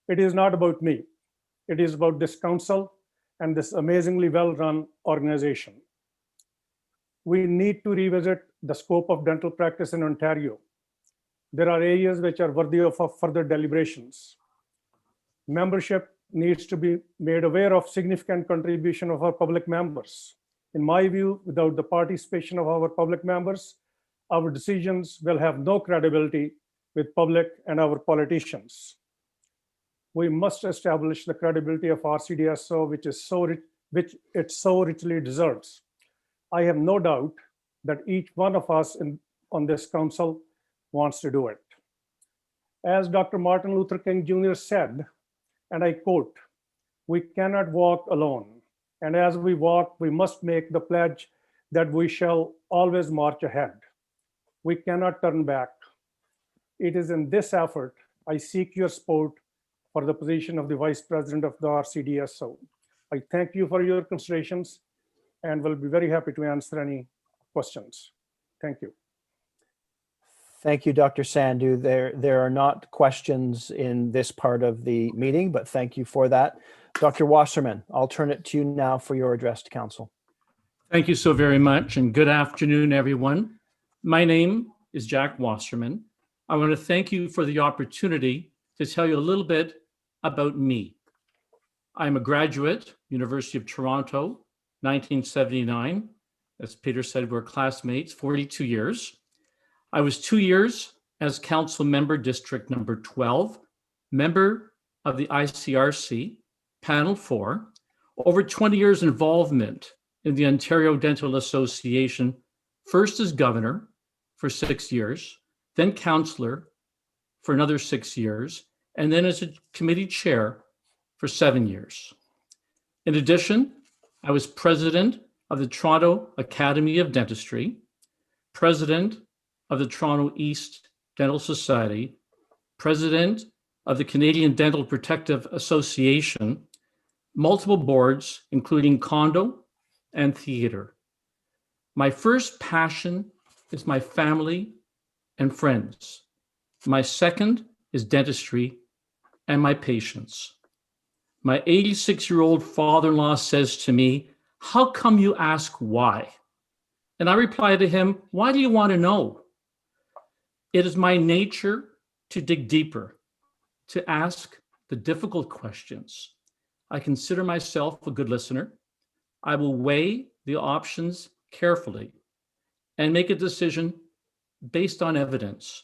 It is not about me. It is about this council and this amazingly well-run organization. We need to revisit the scope of dental practice in Ontario. There are areas which are worthy of further deliberations. Membership needs to be made aware of significant contribution of our public members. In my view, without the participation of our public members, our decisions will have no credibility with public and our politicians. We must establish the credibility of RCDSO, which it so richly deserves. I have no doubt that each one of us on this council wants to do it. As Dr. Martin Luther King Jr. said, and I quote, "We cannot walk alone. And as we walk, we must make the pledge that we shall always march ahead. We cannot turn back. It is in this effort I seek your support for the position of the Vice President of the RCDSO. I thank you for your considerations and will be very happy to answer any questions. Thank you." Thank you, Dr. Sandu. There are not questions in this part of the meeting, but thank you for that. Dr. Wasserman, I'll turn it to you now for your address to council. Thank you so very much, and good afternoon, everyone. My name is Jack Wasserman. I want to thank you for the opportunity to tell you a little bit about me. I'm a graduate, University of Toronto, 1979. As Peter said, we're classmates, 42 years. I was 2 years as council member, district number 12, member of the ICRC, panel 4, over 20 years involvement in the Ontario Dental Association, first as governor for 6 years, then councillor for another 6 years, and then as a committee chair for 7 years. In addition, I was president of the Toronto Academy of Dentistry, president of the Toronto East Dental Society, president of the Canadian Dental Protective Association, multiple boards, including condo and theater. My first passion is my family and friends. My second is dentistry and my patients. My 86-year-old father-in-law says to me, "How come you ask why?" And I reply to him, "Why do you want to know?" It is my nature to dig deeper, to ask the difficult questions. I consider myself a good listener. I will weigh the options carefully and make a decision based on evidence.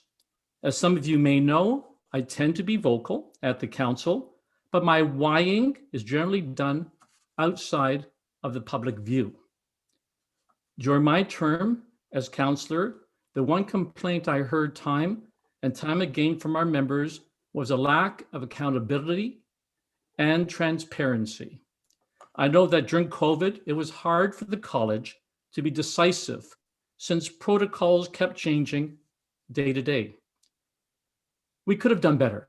As some of you may know, I tend to be vocal at the council, but my whying is generally done outside of the public view. During my term as councillor, the one complaint I heard time and time again from our members was a lack of accountability and transparency. I know that during COVID, it was hard for the college to be decisive since protocols kept changing day to day. We could have done better.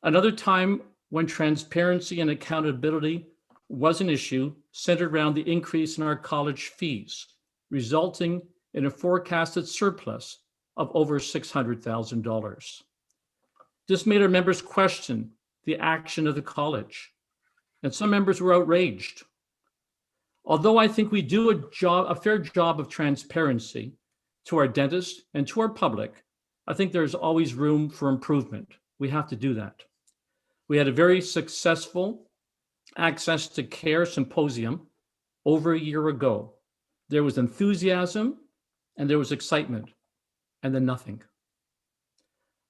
Another time when transparency and accountability was an issue centered around the increase in our college fees, resulting in a forecasted surplus of over $600,000. This made our members question the action of the college. And some members were outraged. Although I think we do a fair job of transparency to our dentists and to our public, I think there's always room for improvement. We have to do that. We had a very successful Access to Care Symposium over a year ago. There was enthusiasm and there was excitement, and then nothing.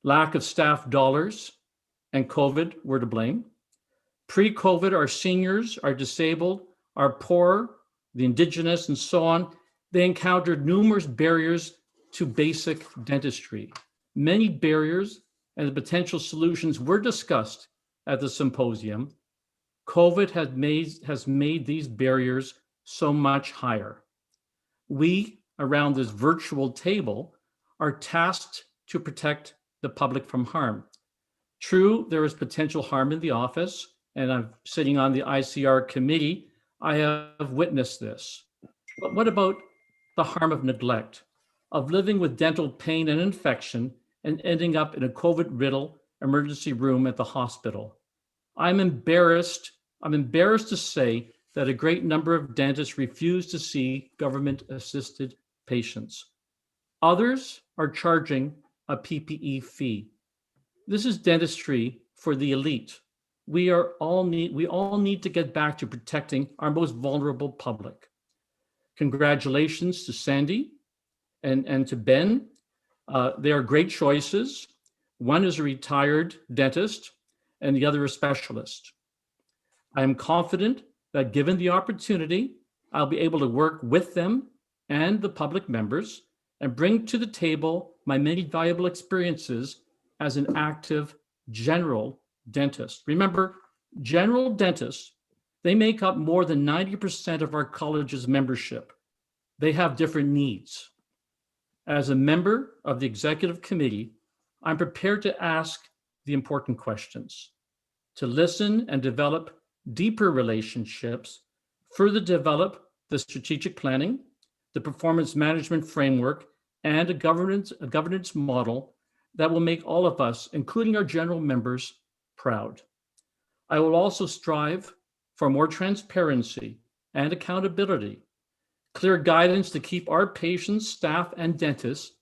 Lack of staff dollars and COVID were to blame. Pre-COVID, our seniors, our disabled, our poor, the Indigenous, and so on, they encountered numerous barriers to basic dentistry. Many barriers and the potential solutions were discussed at the symposium. COVID has made these barriers so much higher. We, around this virtual table, are tasked to protect the public from harm. True, there is potential harm in the office, and I'm sitting on the ICR committee. I have witnessed this. But what about the harm of neglect, of living with dental pain and infection and ending up in a COVID-riddled emergency room at the hospital? I'm embarrassed to say that a great number of dentists refuse to see government-assisted patients. Others are charging a PPE fee. This is dentistry for the elite. We all need to get back to protecting our most vulnerable public. Congratulations to Sandy and to Ben. They are great choices. One is a retired dentist and the other a specialist. I am confident that given the opportunity, I'll be able to work with them and the public members and bring to the table my many valuable experiences as an active general dentist. Remember, general dentists, they make up more than 90% of our college's membership. They have different needs. As a member of the executive committee, I'm prepared to ask the important questions, to listen and develop deeper relationships, further develop the strategic planning, the performance management framework, and a governance model that will make all of us, including our general members, proud. I will also strive for more transparency and accountability, clear guidance to keep our patients, staff, and dentists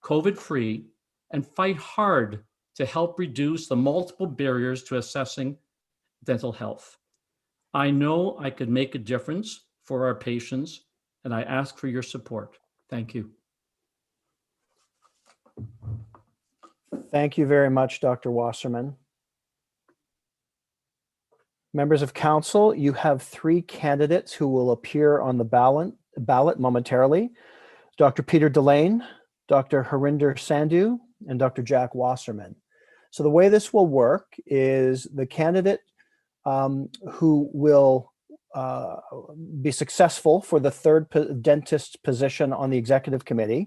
COVID-free, and fight hard to help reduce the multiple barriers to assessing dental health. I know I could make a difference for our patients, and I ask for your support. Thank you. Thank you very much, Dr. Wasserman. Members of council, you have 3 candidates who will appear on the ballot momentarily. Dr. Peter Delane, Dr. Harinder Sandhu, and Dr. Jack Wasserman. So the way this will work is the candidate who will be successful for the 3rd dentist position on the executive committee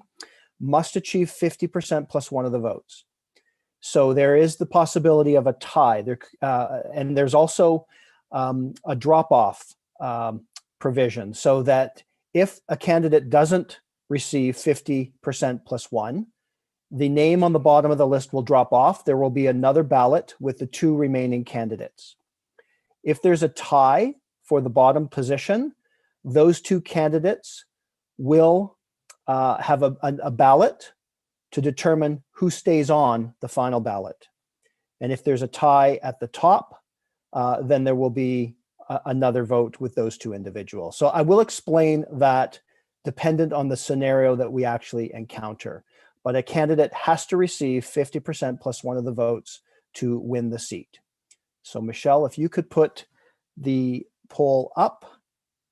must achieve 50% plus 1 of the votes. So there is the possibility of a tie there, and there's also a drop-off provision, so that if a candidate doesn't receive 50% plus 1, the name on the bottom of the list will drop off. There will be another ballot with the 2 remaining candidates. If there's a tie for the bottom position, those 2 candidates will have a ballot to determine who stays on the final ballot. And if there's a tie at the top, then there will be another vote with those 2 individuals. So I will explain that dependent on the scenario that we actually encounter. But a candidate has to receive 50% plus 1 of the votes to win the seat. So Michelle, if you could put the poll up,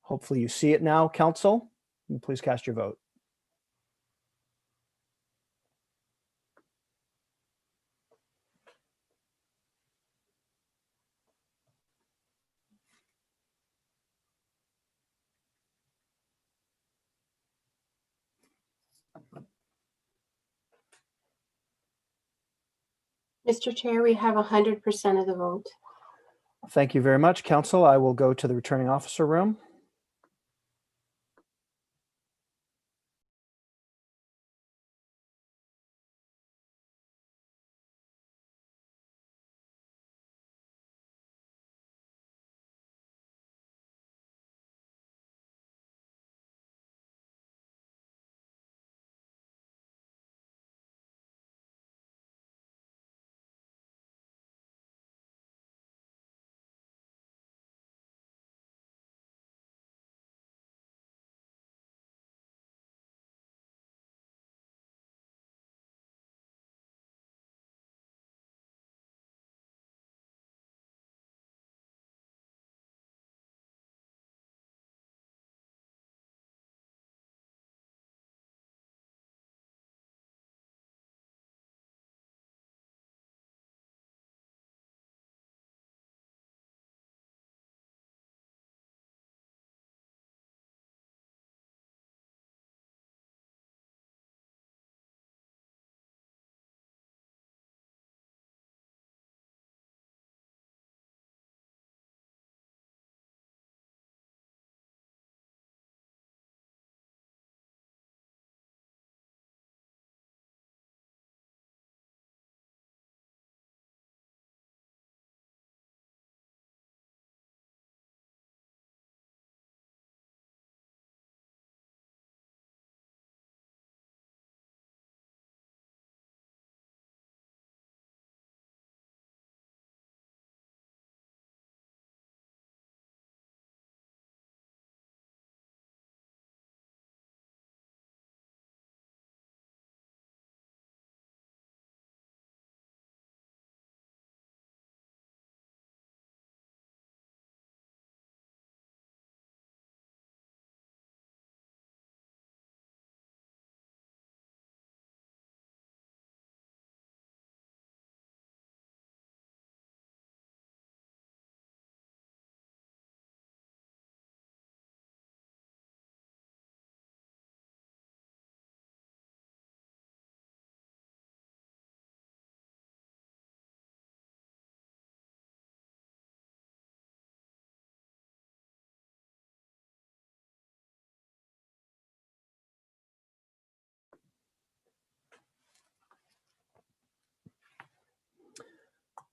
hopefully you see it now, council, and please cast your vote. Mr. Chair, we have 100% of the vote. Thank you very much, council. I will go to the returning officer room.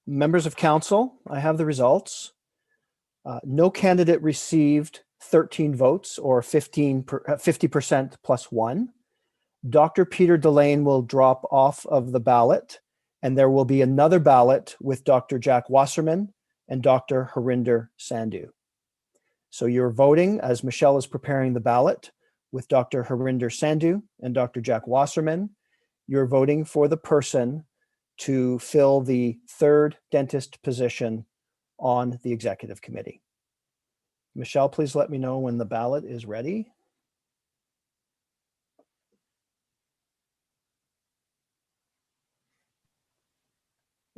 Members of council, I have the results. No candidate received 13 votes or 50% plus one. Dr. Peter Delane will drop off of the ballot, and there will be another ballot with Dr. Jack Wasserman and Dr. Harinder Sandhu. So you're voting, as Michelle is preparing the ballot, with Dr. Harinder Sandhu and Dr. Jack Wasserman. You're voting for the person to fill the third dentist position on the executive committee. Michelle, please let me know when the ballot is ready.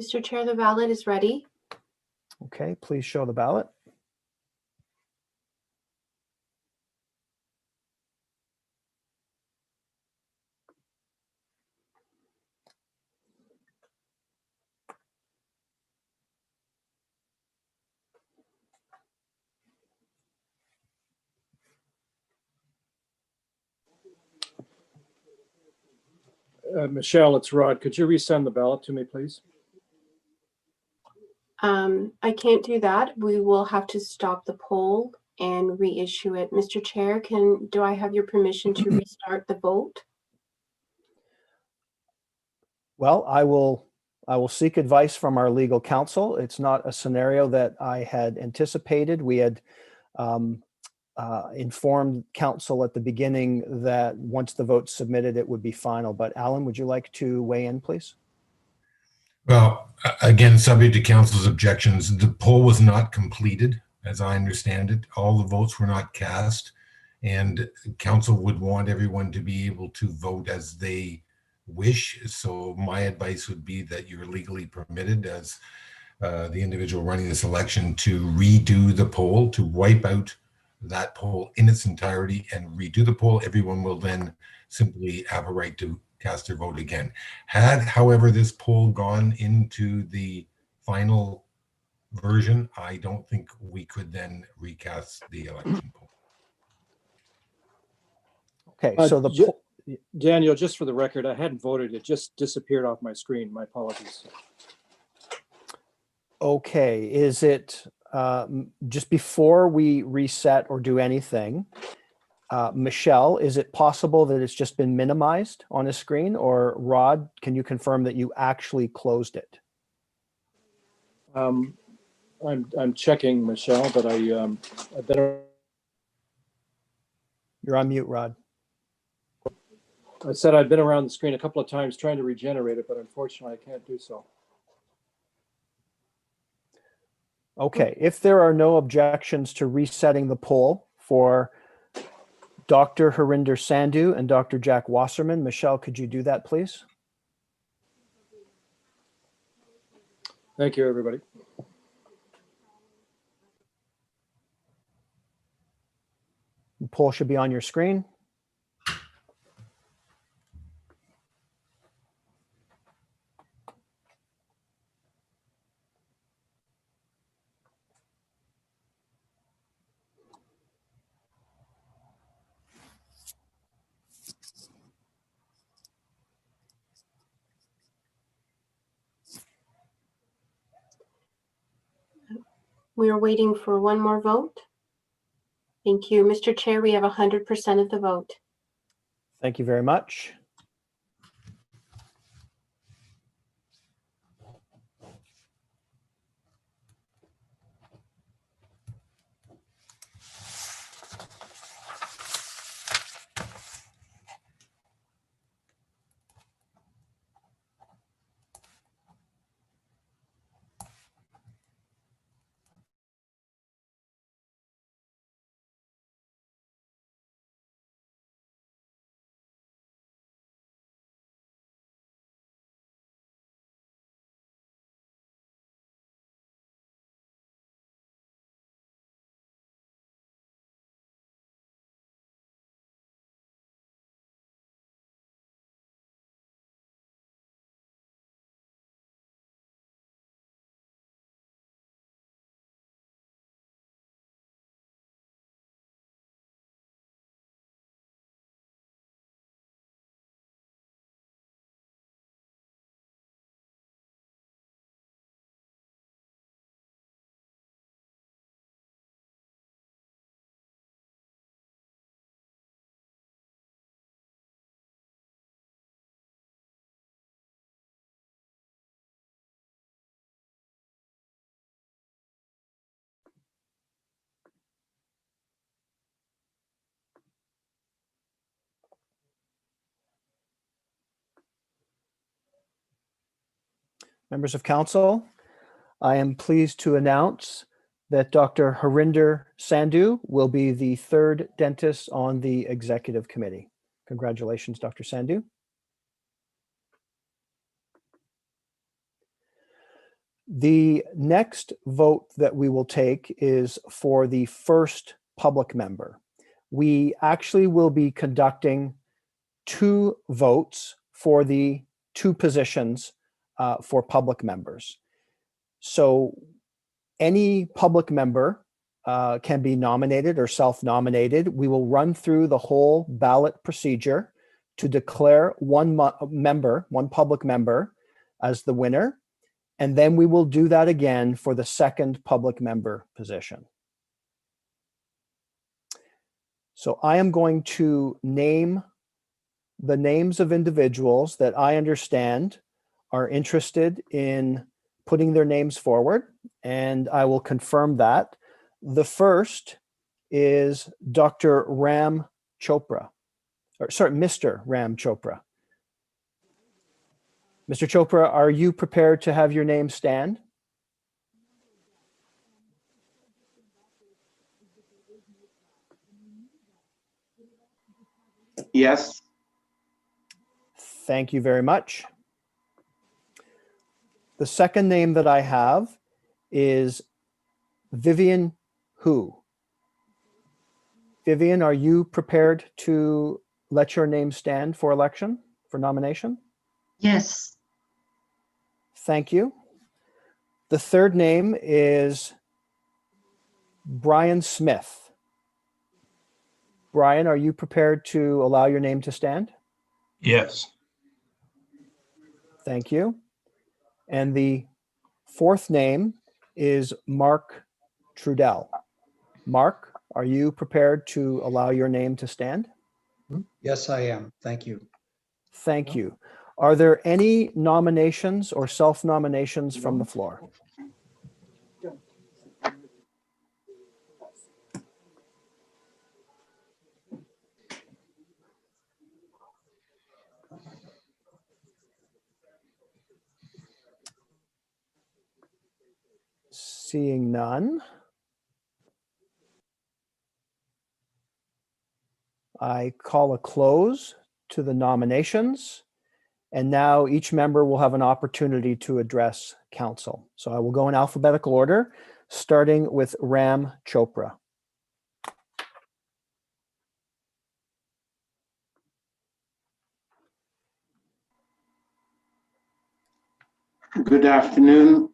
Mr. Chair, the ballot is ready. Okay, please show the ballot. Michelle, it's Rod. Could you resend the ballot to me, please? I can't do that. We will have to stop the poll and reissue it. Mr. Chair, do I have your permission to restart the vote? Well, I will seek advice from our legal counsel. It's not a scenario that I had anticipated. We had informed counsel at the beginning that once the vote's submitted, it would be final. But Alan, would you like to weigh in, please? Well, again, subject to council's objections, the poll was not completed, as I understand it. All the votes were not cast, and council would want everyone to be able to vote as they wish. So my advice would be that you're legally permitted as the individual running this election to redo the poll, to wipe out that poll in its entirety and redo the poll. Everyone will then simply have a right to cast their vote again. Had, however, this poll gone into the final version, I don't think we could then recast the election poll. Okay, so the Daniel, just for the record, I hadn't voted. It just disappeared off my screen. My apologies. okay, is it just before we reset or do anything, Michelle, is it possible that it's just been minimized on a screen? Or Rod, can you confirm that you actually closed it? I'm checking, Michelle, but I better. You're on mute, Rod. I said I've been around the screen a couple of times trying to regenerate it, but unfortunately I can't do so. Okay, if there are no objections to resetting the poll for Dr. Harinder Sandhu and Dr. Jack Wasserman, Michelle, could you do that, please? Thank you, everybody. The poll should be on your screen. We are waiting for one more vote. Thank you. Mr. Chair, we have 100% of the vote. Thank you very much. members of council, I am pleased to announce that Dr. Harinder Sandhu will be the third dentist on the executive committee. Congratulations, Dr. Sandhu. The next vote that we will take is for the first public member. We actually will be conducting 2 votes for the 2 positions for public members. So any public member can be nominated or self-nominated. We will run through the whole ballot procedure to declare one public member as the winner. And then we will do that again for the second public member position. So I am going to name the names of individuals that I understand are interested in putting their names forward, and I will confirm that. The first is Dr. Ram Chopra, or sorry, Mr. Ram Chopra. Mr. Chopra, are you prepared to have your name stand? Yes. Thank you very much. The second name that I have is Vivian Hu. Vivian, are you prepared to let your name stand for election, for nomination? Yes. Thank you. The third name is Brian Smith. Brian, are you prepared to allow your name to stand? Yes. Thank you. And the fourth name is Mark Trudell. Mark, are you prepared to allow your name to stand? Yes, I am. Thank you. Thank you. Are there any nominations or self-nominations from the floor? Seeing none, I call a close to the nominations. And now each member will have an opportunity to address council. So I will go in alphabetical order, starting with Ram Chopra. Good afternoon.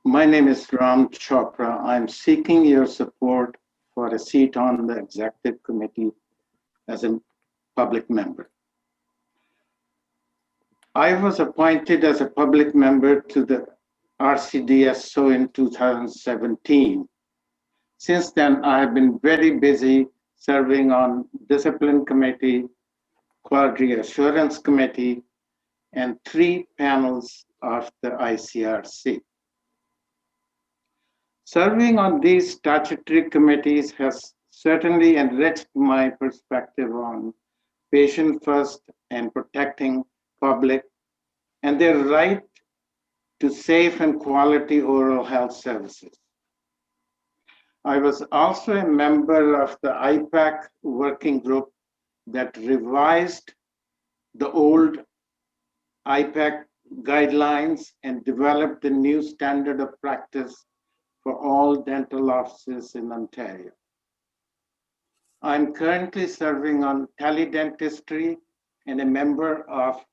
My name is Ram Chopra. I'm seeking your support for a seat on the executive committee as a public member. I was appointed as a public member to the RCDSO in 2017. Since then, I have been very busy serving on discipline committee, quality assurance committee, and 3 panels of the ICRC. Serving on these statutory committees has certainly enriched my perspective on patient first and protecting public and their right to safe and quality oral health services. I was also a member of the IPAC working group that revised the old IPAC guidelines and developed a new standard of practice for all dental offices in Ontario. I'm currently serving on teledentistry and a member of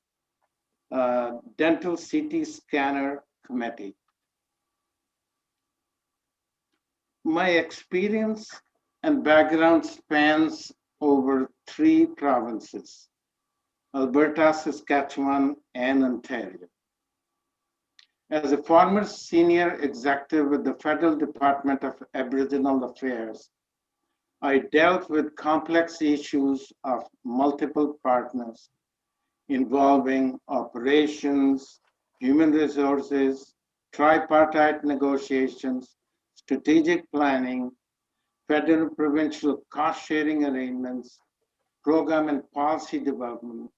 dental CT scanner committee. My experience and background spans over 3 provinces, Alberta, Saskatchewan, and Ontario. As a former senior executive with the Federal Department of Aboriginal Affairs, I dealt with complex issues of multiple partners involving operations, human resources, tripartite negotiations, strategic planning, federal provincial cost sharing arrangements, program and policy development,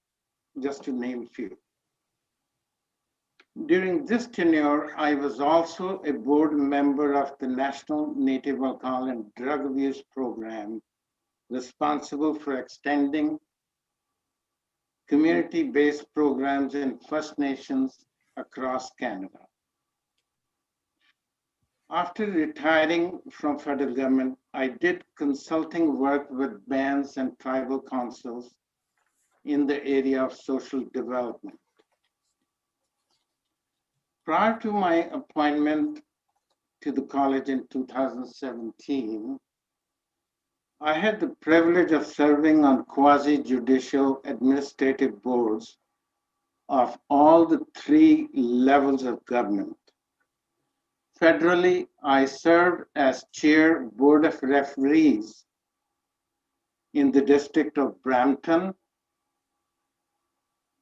just to name a few. During this tenure, I was also a board member of the National Native Alcohol and Drug Abuse Program, responsible for extending community-based programs in First Nations across Canada. After retiring from federal government, I did consulting work with bands and tribal councils in the area of social development. Prior to my appointment to the college in 2017, I had the privilege of serving on quasi-judicial administrative boards of all the 3 levels of government. Federally, I served as chair board of referees in the district of Brampton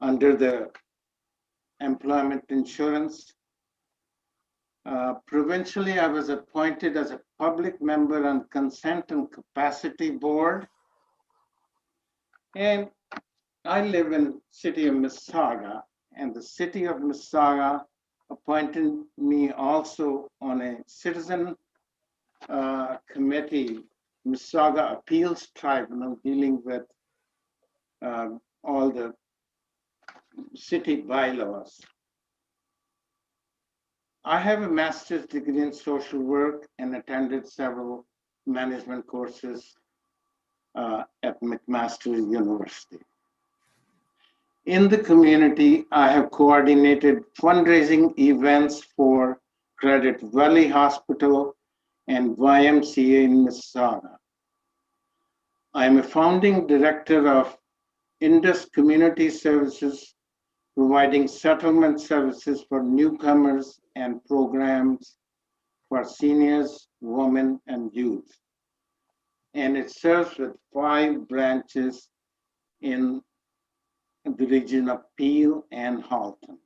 under the employment insurance. Provincially, I was appointed as a public member on consent and capacity board. And I live in city of Mississauga, and the city of Mississauga appointed me also on a citizen committee, Mississauga Appeals Tribunal, dealing with all the city bylaws. I have a master's degree in social work and attended several management courses at McMaster University. In the community, I have coordinated fundraising events for Credit Valley Hospital and YMCA in Mississauga. I am a founding director of Indus Community Services, providing settlement services for newcomers and programs for seniors, women, and youth. And it serves with 5 branches in the region of Peel and Halton.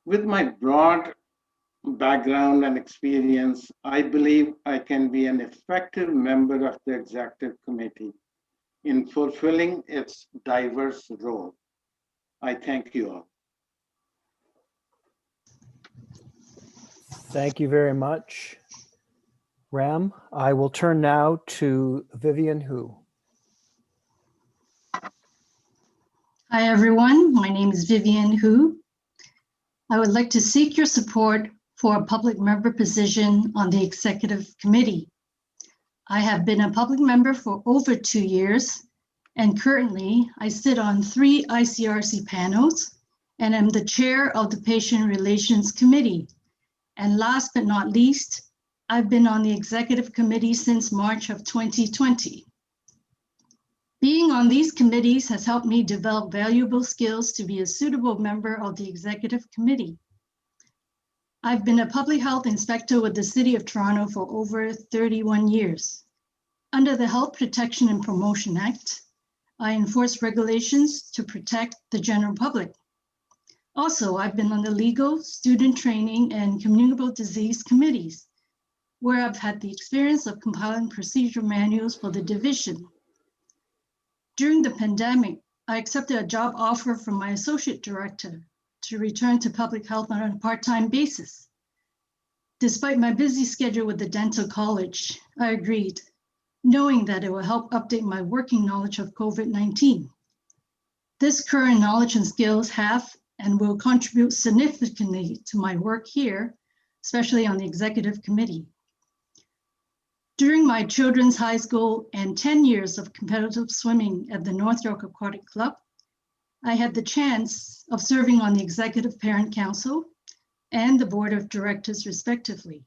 With my broad background and experience, I believe I can be an effective member of the executive committee in fulfilling its diverse role. I thank you all. Thank you very much, Ram. I will turn now to Vivian Hu. Hi, everyone. My name is Vivian Hu. I would like to seek your support for a public member position on the executive committee. I have been a public member for over 2 years, and currently I sit on 3 ICRC panels and am the chair of the Patient Relations Committee. And last but not least, I've been on the executive committee since March of 2020. Being on these committees has helped me develop valuable skills to be a suitable member of the executive committee. I've been a public health inspector with the City of Toronto for over 31 years. Under the Health Protection and Promotion Act, I enforce regulations to protect the general public. Also, I've been on the legal, student training, and communicable disease committees, where I've had the experience of compiling procedural manuals for the division. During the pandemic, I accepted a job offer from my associate director to return to public health on a part-time basis. Despite my busy schedule with the dental college, I agreed, knowing that it will help update my working knowledge of COVID-19. This current knowledge and skills have and will contribute significantly to my work here, especially on the executive committee. During my children's high school and 10 years of competitive swimming at the North York Aquatic Club, I had the chance of serving on the Executive Parent Council and the Board of Directors, respectively.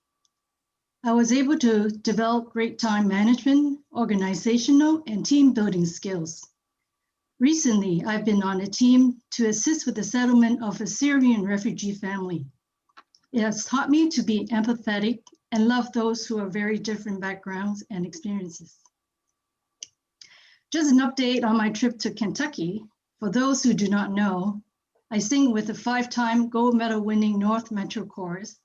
I was able to develop great time management, organizational, and team building skills. Recently, I've been on a team to assist with the settlement of a Syrian refugee family. It has taught me to be empathetic and love those who have very different backgrounds and experiences. Just an update on my trip to Kentucky. For those who do not know, I sing with the 5-time gold medal winning North Metro Chorus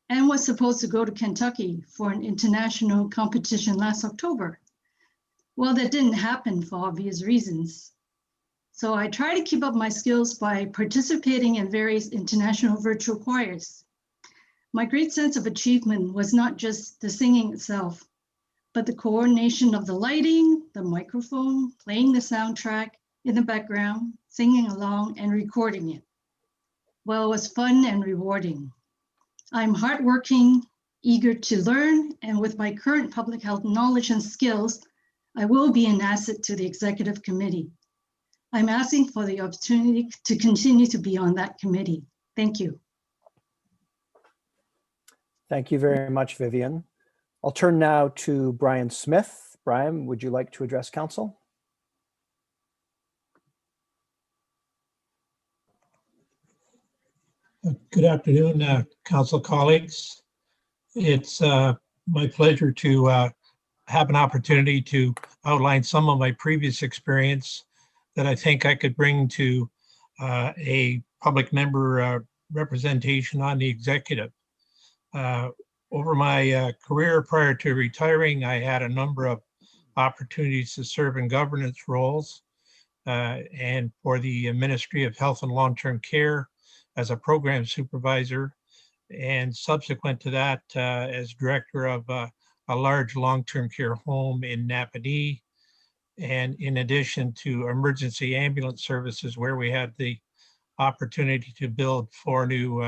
and was supposed to go to Kentucky for an international competition last October. Well, that didn't happen for obvious reasons. So I try to keep up my skills by participating in various international virtual choirs. My great sense of achievement was not just the singing itself, but the coordination of the lighting, the microphone, playing the soundtrack in the background, singing along and recording it. Well, it was fun and rewarding. I'm hardworking, eager to learn, and with my current public health knowledge and skills, I will be an asset to the executive committee. I'm asking for the opportunity to continue to be on that committee. Thank you. Thank you very much, Vivian. I'll turn now to Brian Smith. Brian, would you like to address council? Good afternoon, council colleagues. It's my pleasure to have an opportunity to outline some of my previous experience that I think I could bring to a public member representation on the executive. Over my career prior to retiring, I had a number of opportunities to serve in governance roles and for the Ministry of Health and Long-Term Care as a program supervisor, and subsequent to that as director of a large long-term care home in Napanee, and in addition to emergency ambulance services, where we had the opportunity to build 4 new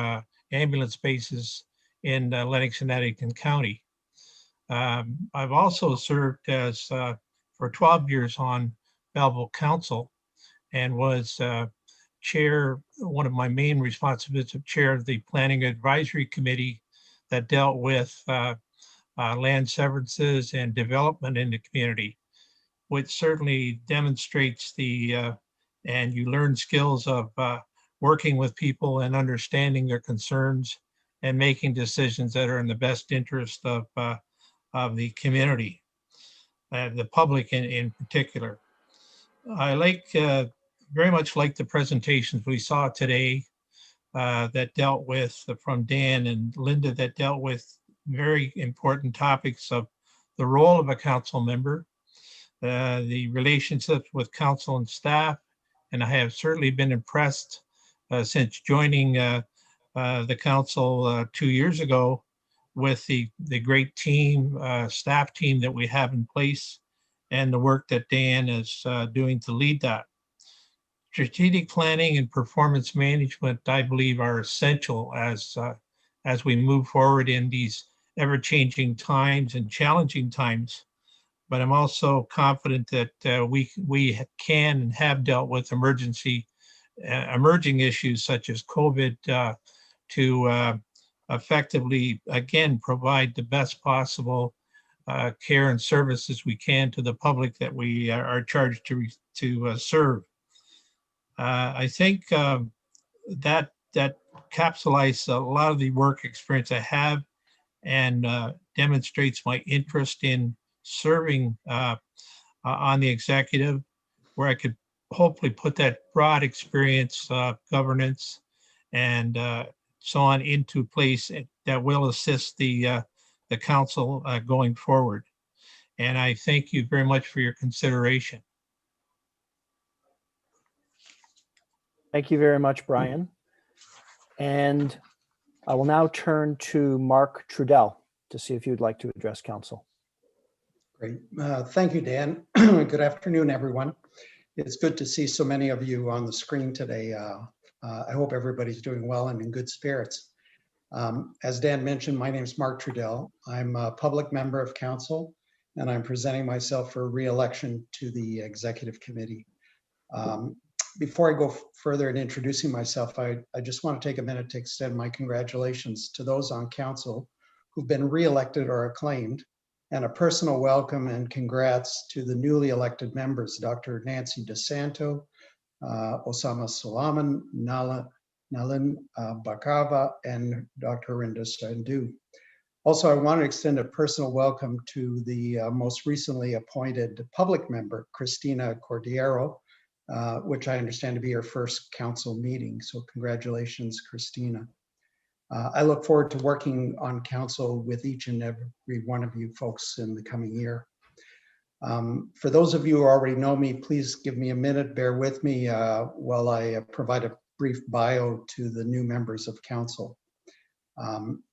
ambulance bases in Lennox and Addington County. I've also served as for 12 years on Belleville Council, and was chair, one of my main responsibilities of chair of the Planning Advisory Committee that dealt with land severances and development in the community, which certainly demonstrates the, and you learn skills of working with people and understanding their concerns and making decisions that are in the best interest of the community, the public in particular. I very much like the presentations we saw today that dealt with, from Dan and Linda, that dealt with very important topics of the role of a council member, the relationships with council and staff, and I have certainly been impressed since joining the council 2 years ago with the great team, staff team that we have in place, and the work that Dan is doing to lead that. Strategic planning and performance management, I believe, are essential as we move forward in these ever-changing times and challenging times. But I'm also confident that we can and have dealt with emerging issues such as COVID to effectively, again, provide the best possible care and services we can to the public that we are charged to serve. I think that capsulizes a lot of the work experience I have, and demonstrates my interest in serving on the executive, where I could hopefully put that broad experience, governance, and so on into place that will assist the council going forward. And I thank you very much for your consideration. Thank you very much, Brian. And I will now turn to Mark Trudell to see if you'd like to address council. Great. Thank you, Dan. Good afternoon, everyone. It's good to see so many of you on the screen today. I hope everybody's doing well and in good spirits. As Dan mentioned, my name is Mark Trudell. I'm a public member of council, and I'm presenting myself for re-election to the executive committee. Before I go further in introducing myself, I just want to take a minute to extend my congratulations to those on council who've been re-elected or acclaimed, and a personal welcome and congrats to the newly elected members, Dr. Nancy DeSanto, Osama Salaman, Nalin Bakava, and Dr. Rinda Sandu. Also, I want to extend a personal welcome to the most recently appointed public member, Christina Cordiero, which I understand to be her first council meeting. So congratulations, Christina. I look forward to working on council with each and every one of you folks in the coming year. For those of you who already know me, please give me a minute, bear with me while I provide a brief bio to the new members of council.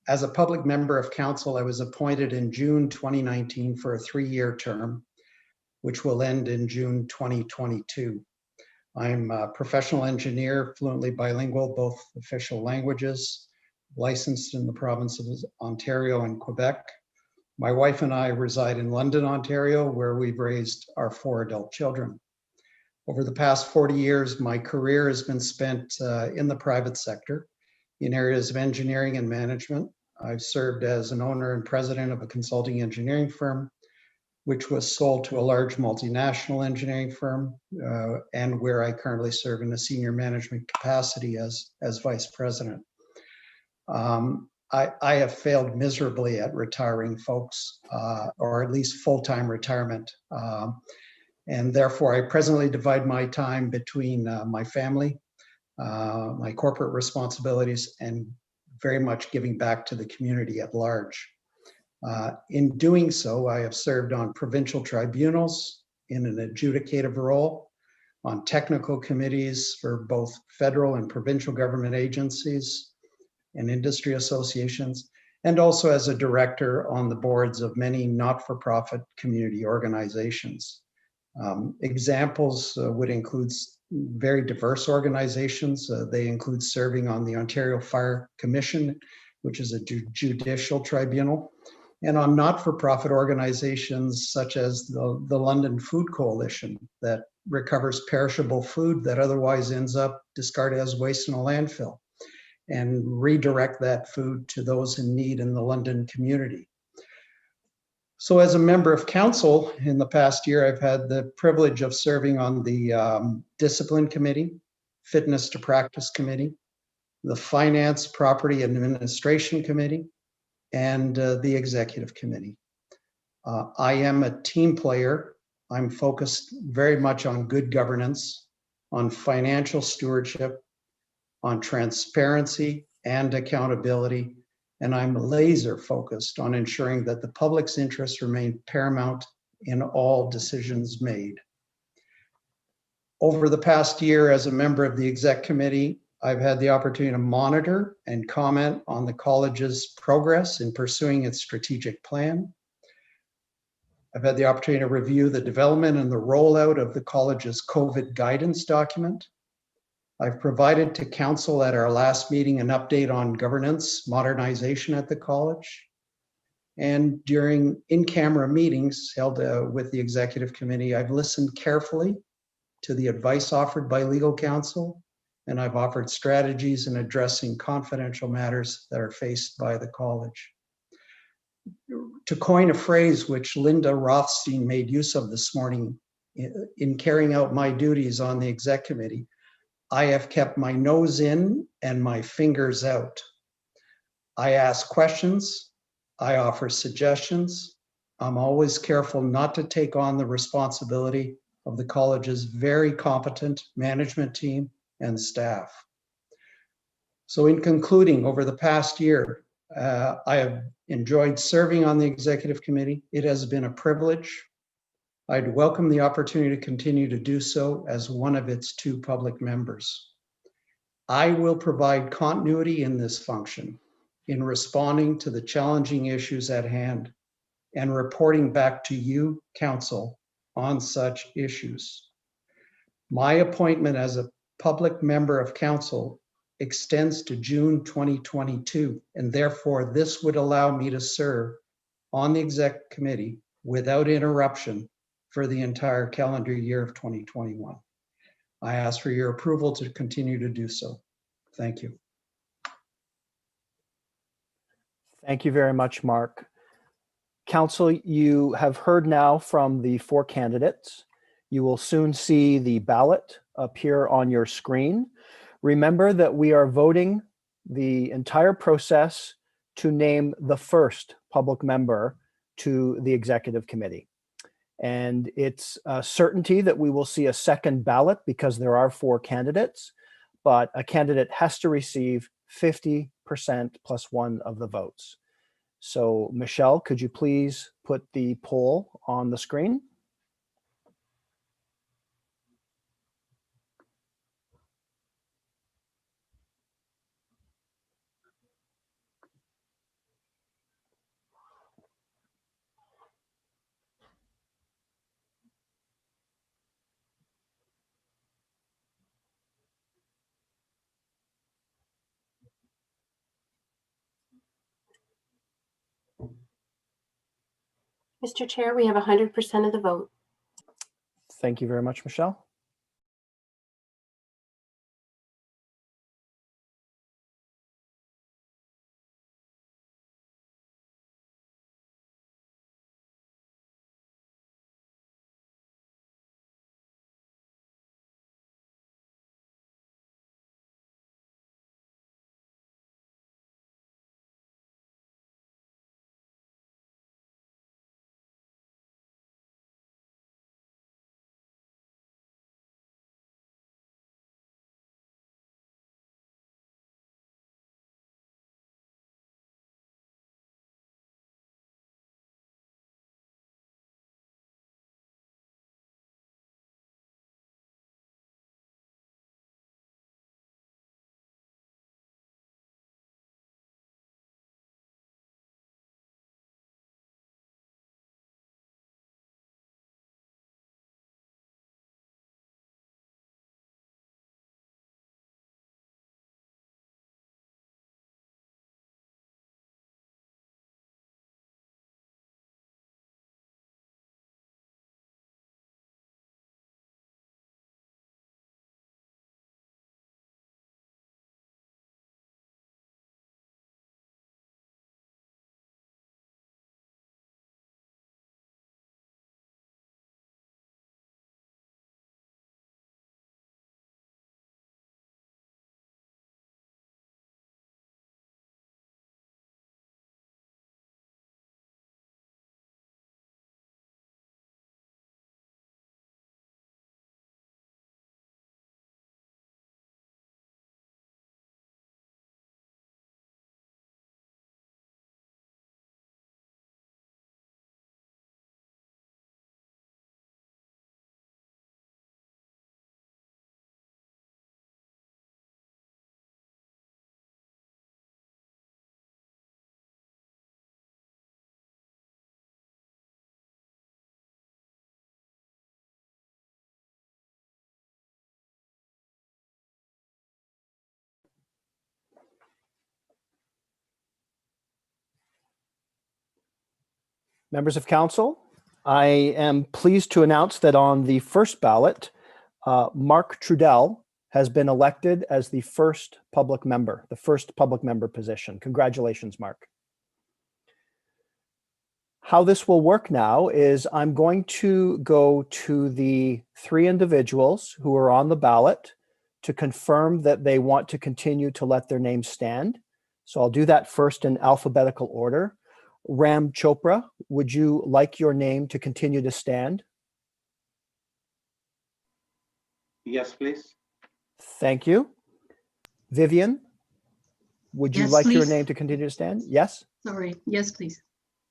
As a public member of council, I was appointed in June 2019 for a 3-year term, which will end in June 2022. I'm a professional engineer, fluently bilingual, both official languages, licensed in the provinces of Ontario and Quebec. My wife and I reside in London, Ontario, where we've raised our 4 adult children. Over the past 40 years, my career has been spent in the private sector in areas of engineering and management. I've served as an owner and president of a consulting engineering firm, which was sold to a large multinational engineering firm, and where I currently serve in a senior management capacity as vice president. I have failed miserably at retiring folks, or at least full-time retirement. And therefore, I presently divide my time between my family, my corporate responsibilities, and very much giving back to the community at large. In doing so, I have served on provincial tribunals in an adjudicative role, on technical committees for both federal and provincial government agencies and industry associations, and also as a director on the boards of many not-for-profit community organizations. Examples would include very diverse organizations. They include serving on the Ontario Fire Commission, which is a judicial tribunal, and on not-for-profit organizations such as the London Food Coalition that recovers perishable food that otherwise ends up discarded as waste in a landfill and redirect that food to those in need in the London community. So as a member of council in the past year, I've had the privilege of serving on the Discipline Committee, Fitness to Practice Committee, the Finance, Property and Administration Committee, and the Executive Committee. I am a team player. I'm focused very much on good governance, on financial stewardship, on transparency and accountability, and I'm laser focused on ensuring that the public's interests remain paramount in all decisions made. Over the past year, as a member of the Exec Committee, I've had the opportunity to monitor and comment on the college's progress in pursuing its strategic plan. I've had the opportunity to review the development and the rollout of the college's COVID guidance document. I've provided to council at our last meeting an update on governance modernization at the college. And during in-camera meetings held with the Executive Committee, I've listened carefully to the advice offered by legal counsel, and I've offered strategies in addressing confidential matters that are faced by the college. To coin a phrase which Linda Rothstein made use of this morning, in carrying out my duties on the Exec Committee, I have kept my nose in and my fingers out. I ask questions, I offer suggestions. I'm always careful not to take on the responsibility of the college's very competent management team and staff. So in concluding, over the past year, I have enjoyed serving on the Executive Committee. It has been a privilege. I'd welcome the opportunity to continue to do so as one of its 2 public members. I will provide continuity in this function in responding to the challenging issues at hand and reporting back to you, Council, on such issues. My appointment as a public member of Council extends to June 2022, and therefore this would allow me to serve on the Exec Committee without interruption for the entire calendar year of 2021. I ask for your approval to continue to do so. Thank you. Thank you very much, Mark. Council, you have heard now from the 4 candidates. You will soon see the ballot appear on your screen. Remember that we are voting the entire process to name the first public member to the Executive Committee. And it's a certainty that we will see a second ballot because there are 4 candidates, but a candidate has to receive 50% plus 1 of the votes. So Michelle, could you please put the poll on the screen? Mr. Chair, we have 100% of the vote. Thank you very much, Michelle. Members of council, I am pleased to announce that on the first ballot, Mark Trudell has been elected as the first public member position. Congratulations, Mark. How this will work now is I'm going to go to the three individuals who are on the ballot to confirm that they want to continue to let their names stand. So I'll do that first in alphabetical order. Ram Chopra, would you like your name to continue to stand? Yes, please. Thank you. Vivian, would you Yes, like your please. name to continue to stand? Yes? Sorry. Yes, please.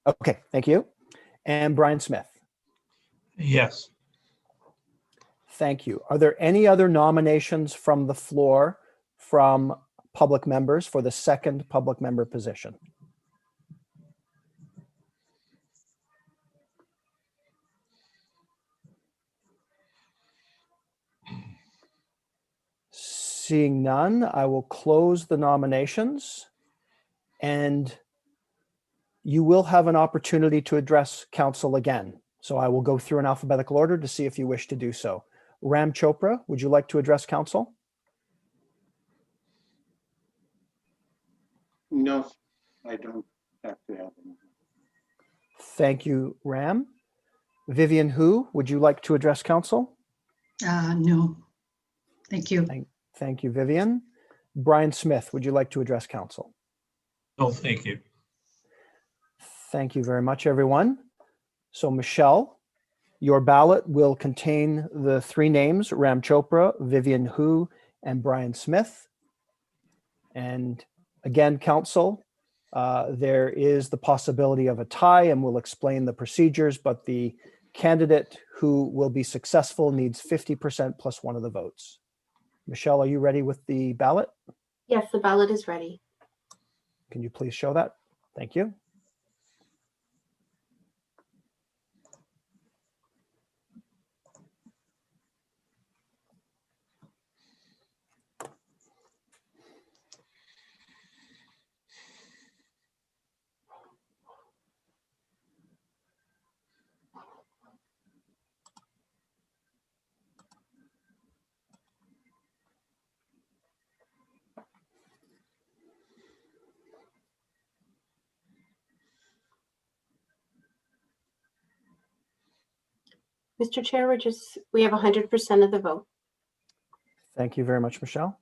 Okay, thank you. And Brian Smith. Yes. Thank you. Are there any other nominations from the floor from public members for the second public member position? Seeing none, I will close the nominations, and you will have an opportunity to address council again. So I will go through in alphabetical order to see if you wish to do so. Ram Chopra, would you like to address council? No, I don't have to have any. Thank you, Ram. Vivian Hu, would you like to address council? No. Thank you. Thank you, Vivian. Brian Smith, would you like to address council? No, thank you. Thank you very much, everyone. So Michelle, your ballot will contain the three names, Ram Chopra, Vivian Hu, and Brian Smith. And again, council, there is the possibility of a tie, and we'll explain the procedures, but the candidate who will be successful needs 50% plus one of the votes. Michelle, are you ready with the ballot? Yes, the ballot is ready. Can you please show that? Thank you. Mr. Chair, we have 100% of the vote. Thank you very much, Michelle.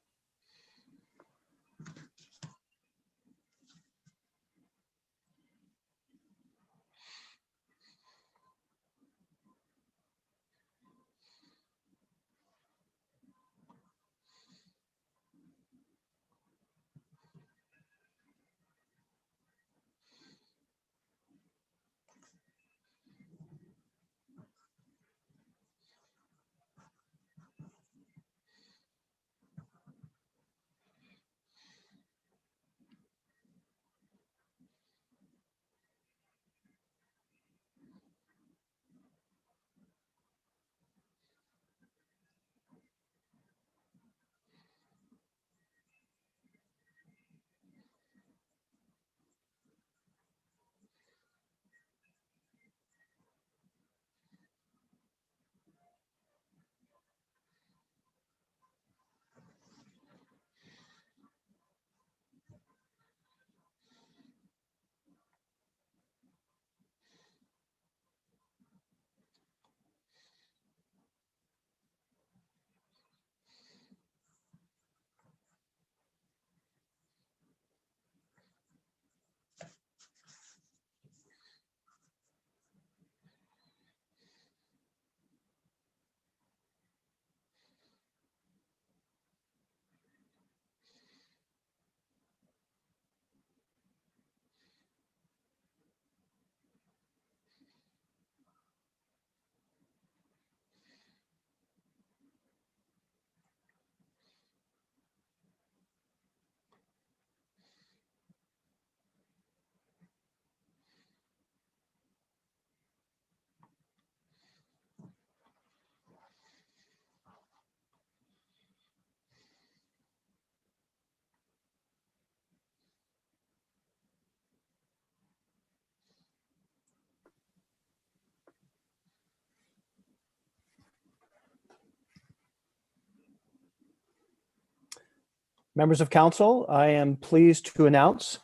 Members of council, I am pleased to announce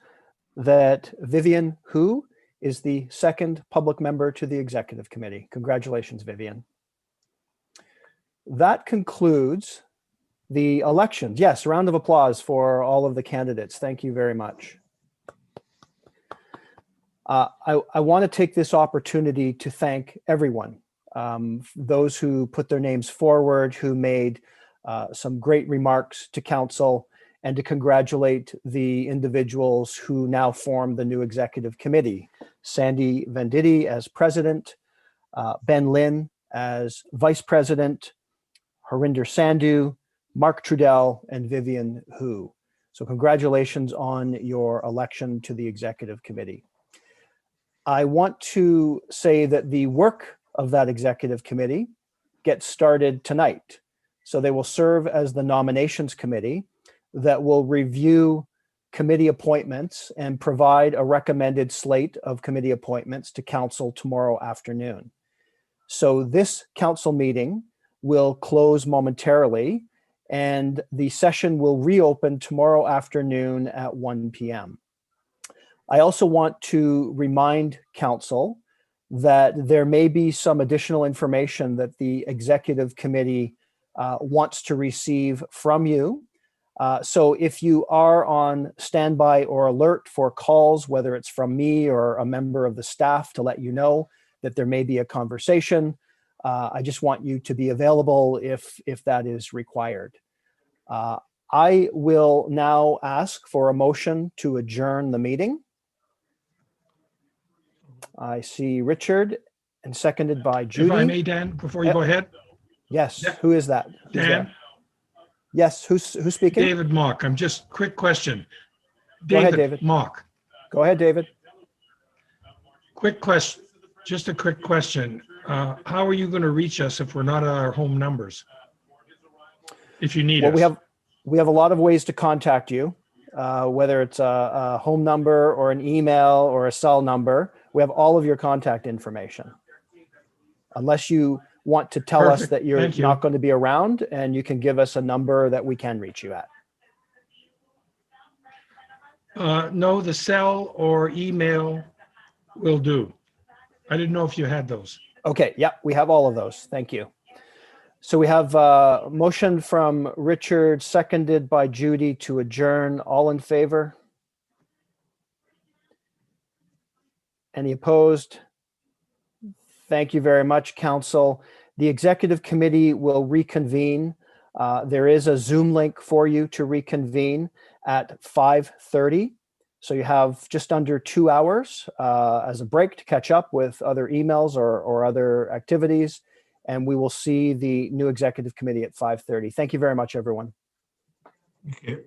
that Vivian Hu is the second public member to the executive committee. Congratulations, Vivian. That concludes the elections. Yes, a round of applause for all of the candidates. Thank you very much. I want to take this opportunity to thank everyone, those who put their names forward, who made some great remarks to council, and to congratulate the individuals who now form the new executive committee. Sandy Venditti as president, Ben Lin as vice president, Harinder Sandhu, Mark Trudell, and Vivian Hu. So congratulations on your election to the executive committee. I want to say that the work of that executive committee gets started tonight. So they will serve as the nominations committee that will review committee appointments and provide a recommended slate of committee appointments to council tomorrow afternoon. So this council meeting will close momentarily and the session will reopen tomorrow afternoon at 1 p.m. I also want to remind council that there may be some additional information that the executive committee wants to receive from you. So if you are on standby or alert for calls, whether it's from me or a member of the staff to let you know that there may be a conversation, I just want you to be available if that is required. I will now ask for a motion to adjourn the meeting. I see Richard and seconded by Judy. If I may, Dan, before you go ahead. Yes, who is that? Who's Dan? there? Yes, who's speaking? David Mock. I'm just, quick question. Go ahead, David. Mock. Go ahead, David. Quick question, just a quick question. How are you going to reach us if we're not at our home numbers? If you need us. We have a lot of ways to contact you, whether it's a home number or an email or a cell number. We have all of your contact information. Unless you want to tell us that you're not going to be around, and you can give us a number that we can reach you at. No, the cell or email will do. I didn't know if you had those. Okay, yeah, we have all of those. Thank you. So we have a motion from Richard, seconded by Judy to adjourn. All in favor? Any opposed? Thank you very much, Council. The executive committee will reconvene. There is a Zoom link for you to reconvene at 5:30. So you have just under 2 hours as a break to catch up with other emails or other activities. And we will see the new executive committee at 5:30. Thank you very much, everyone. Okay.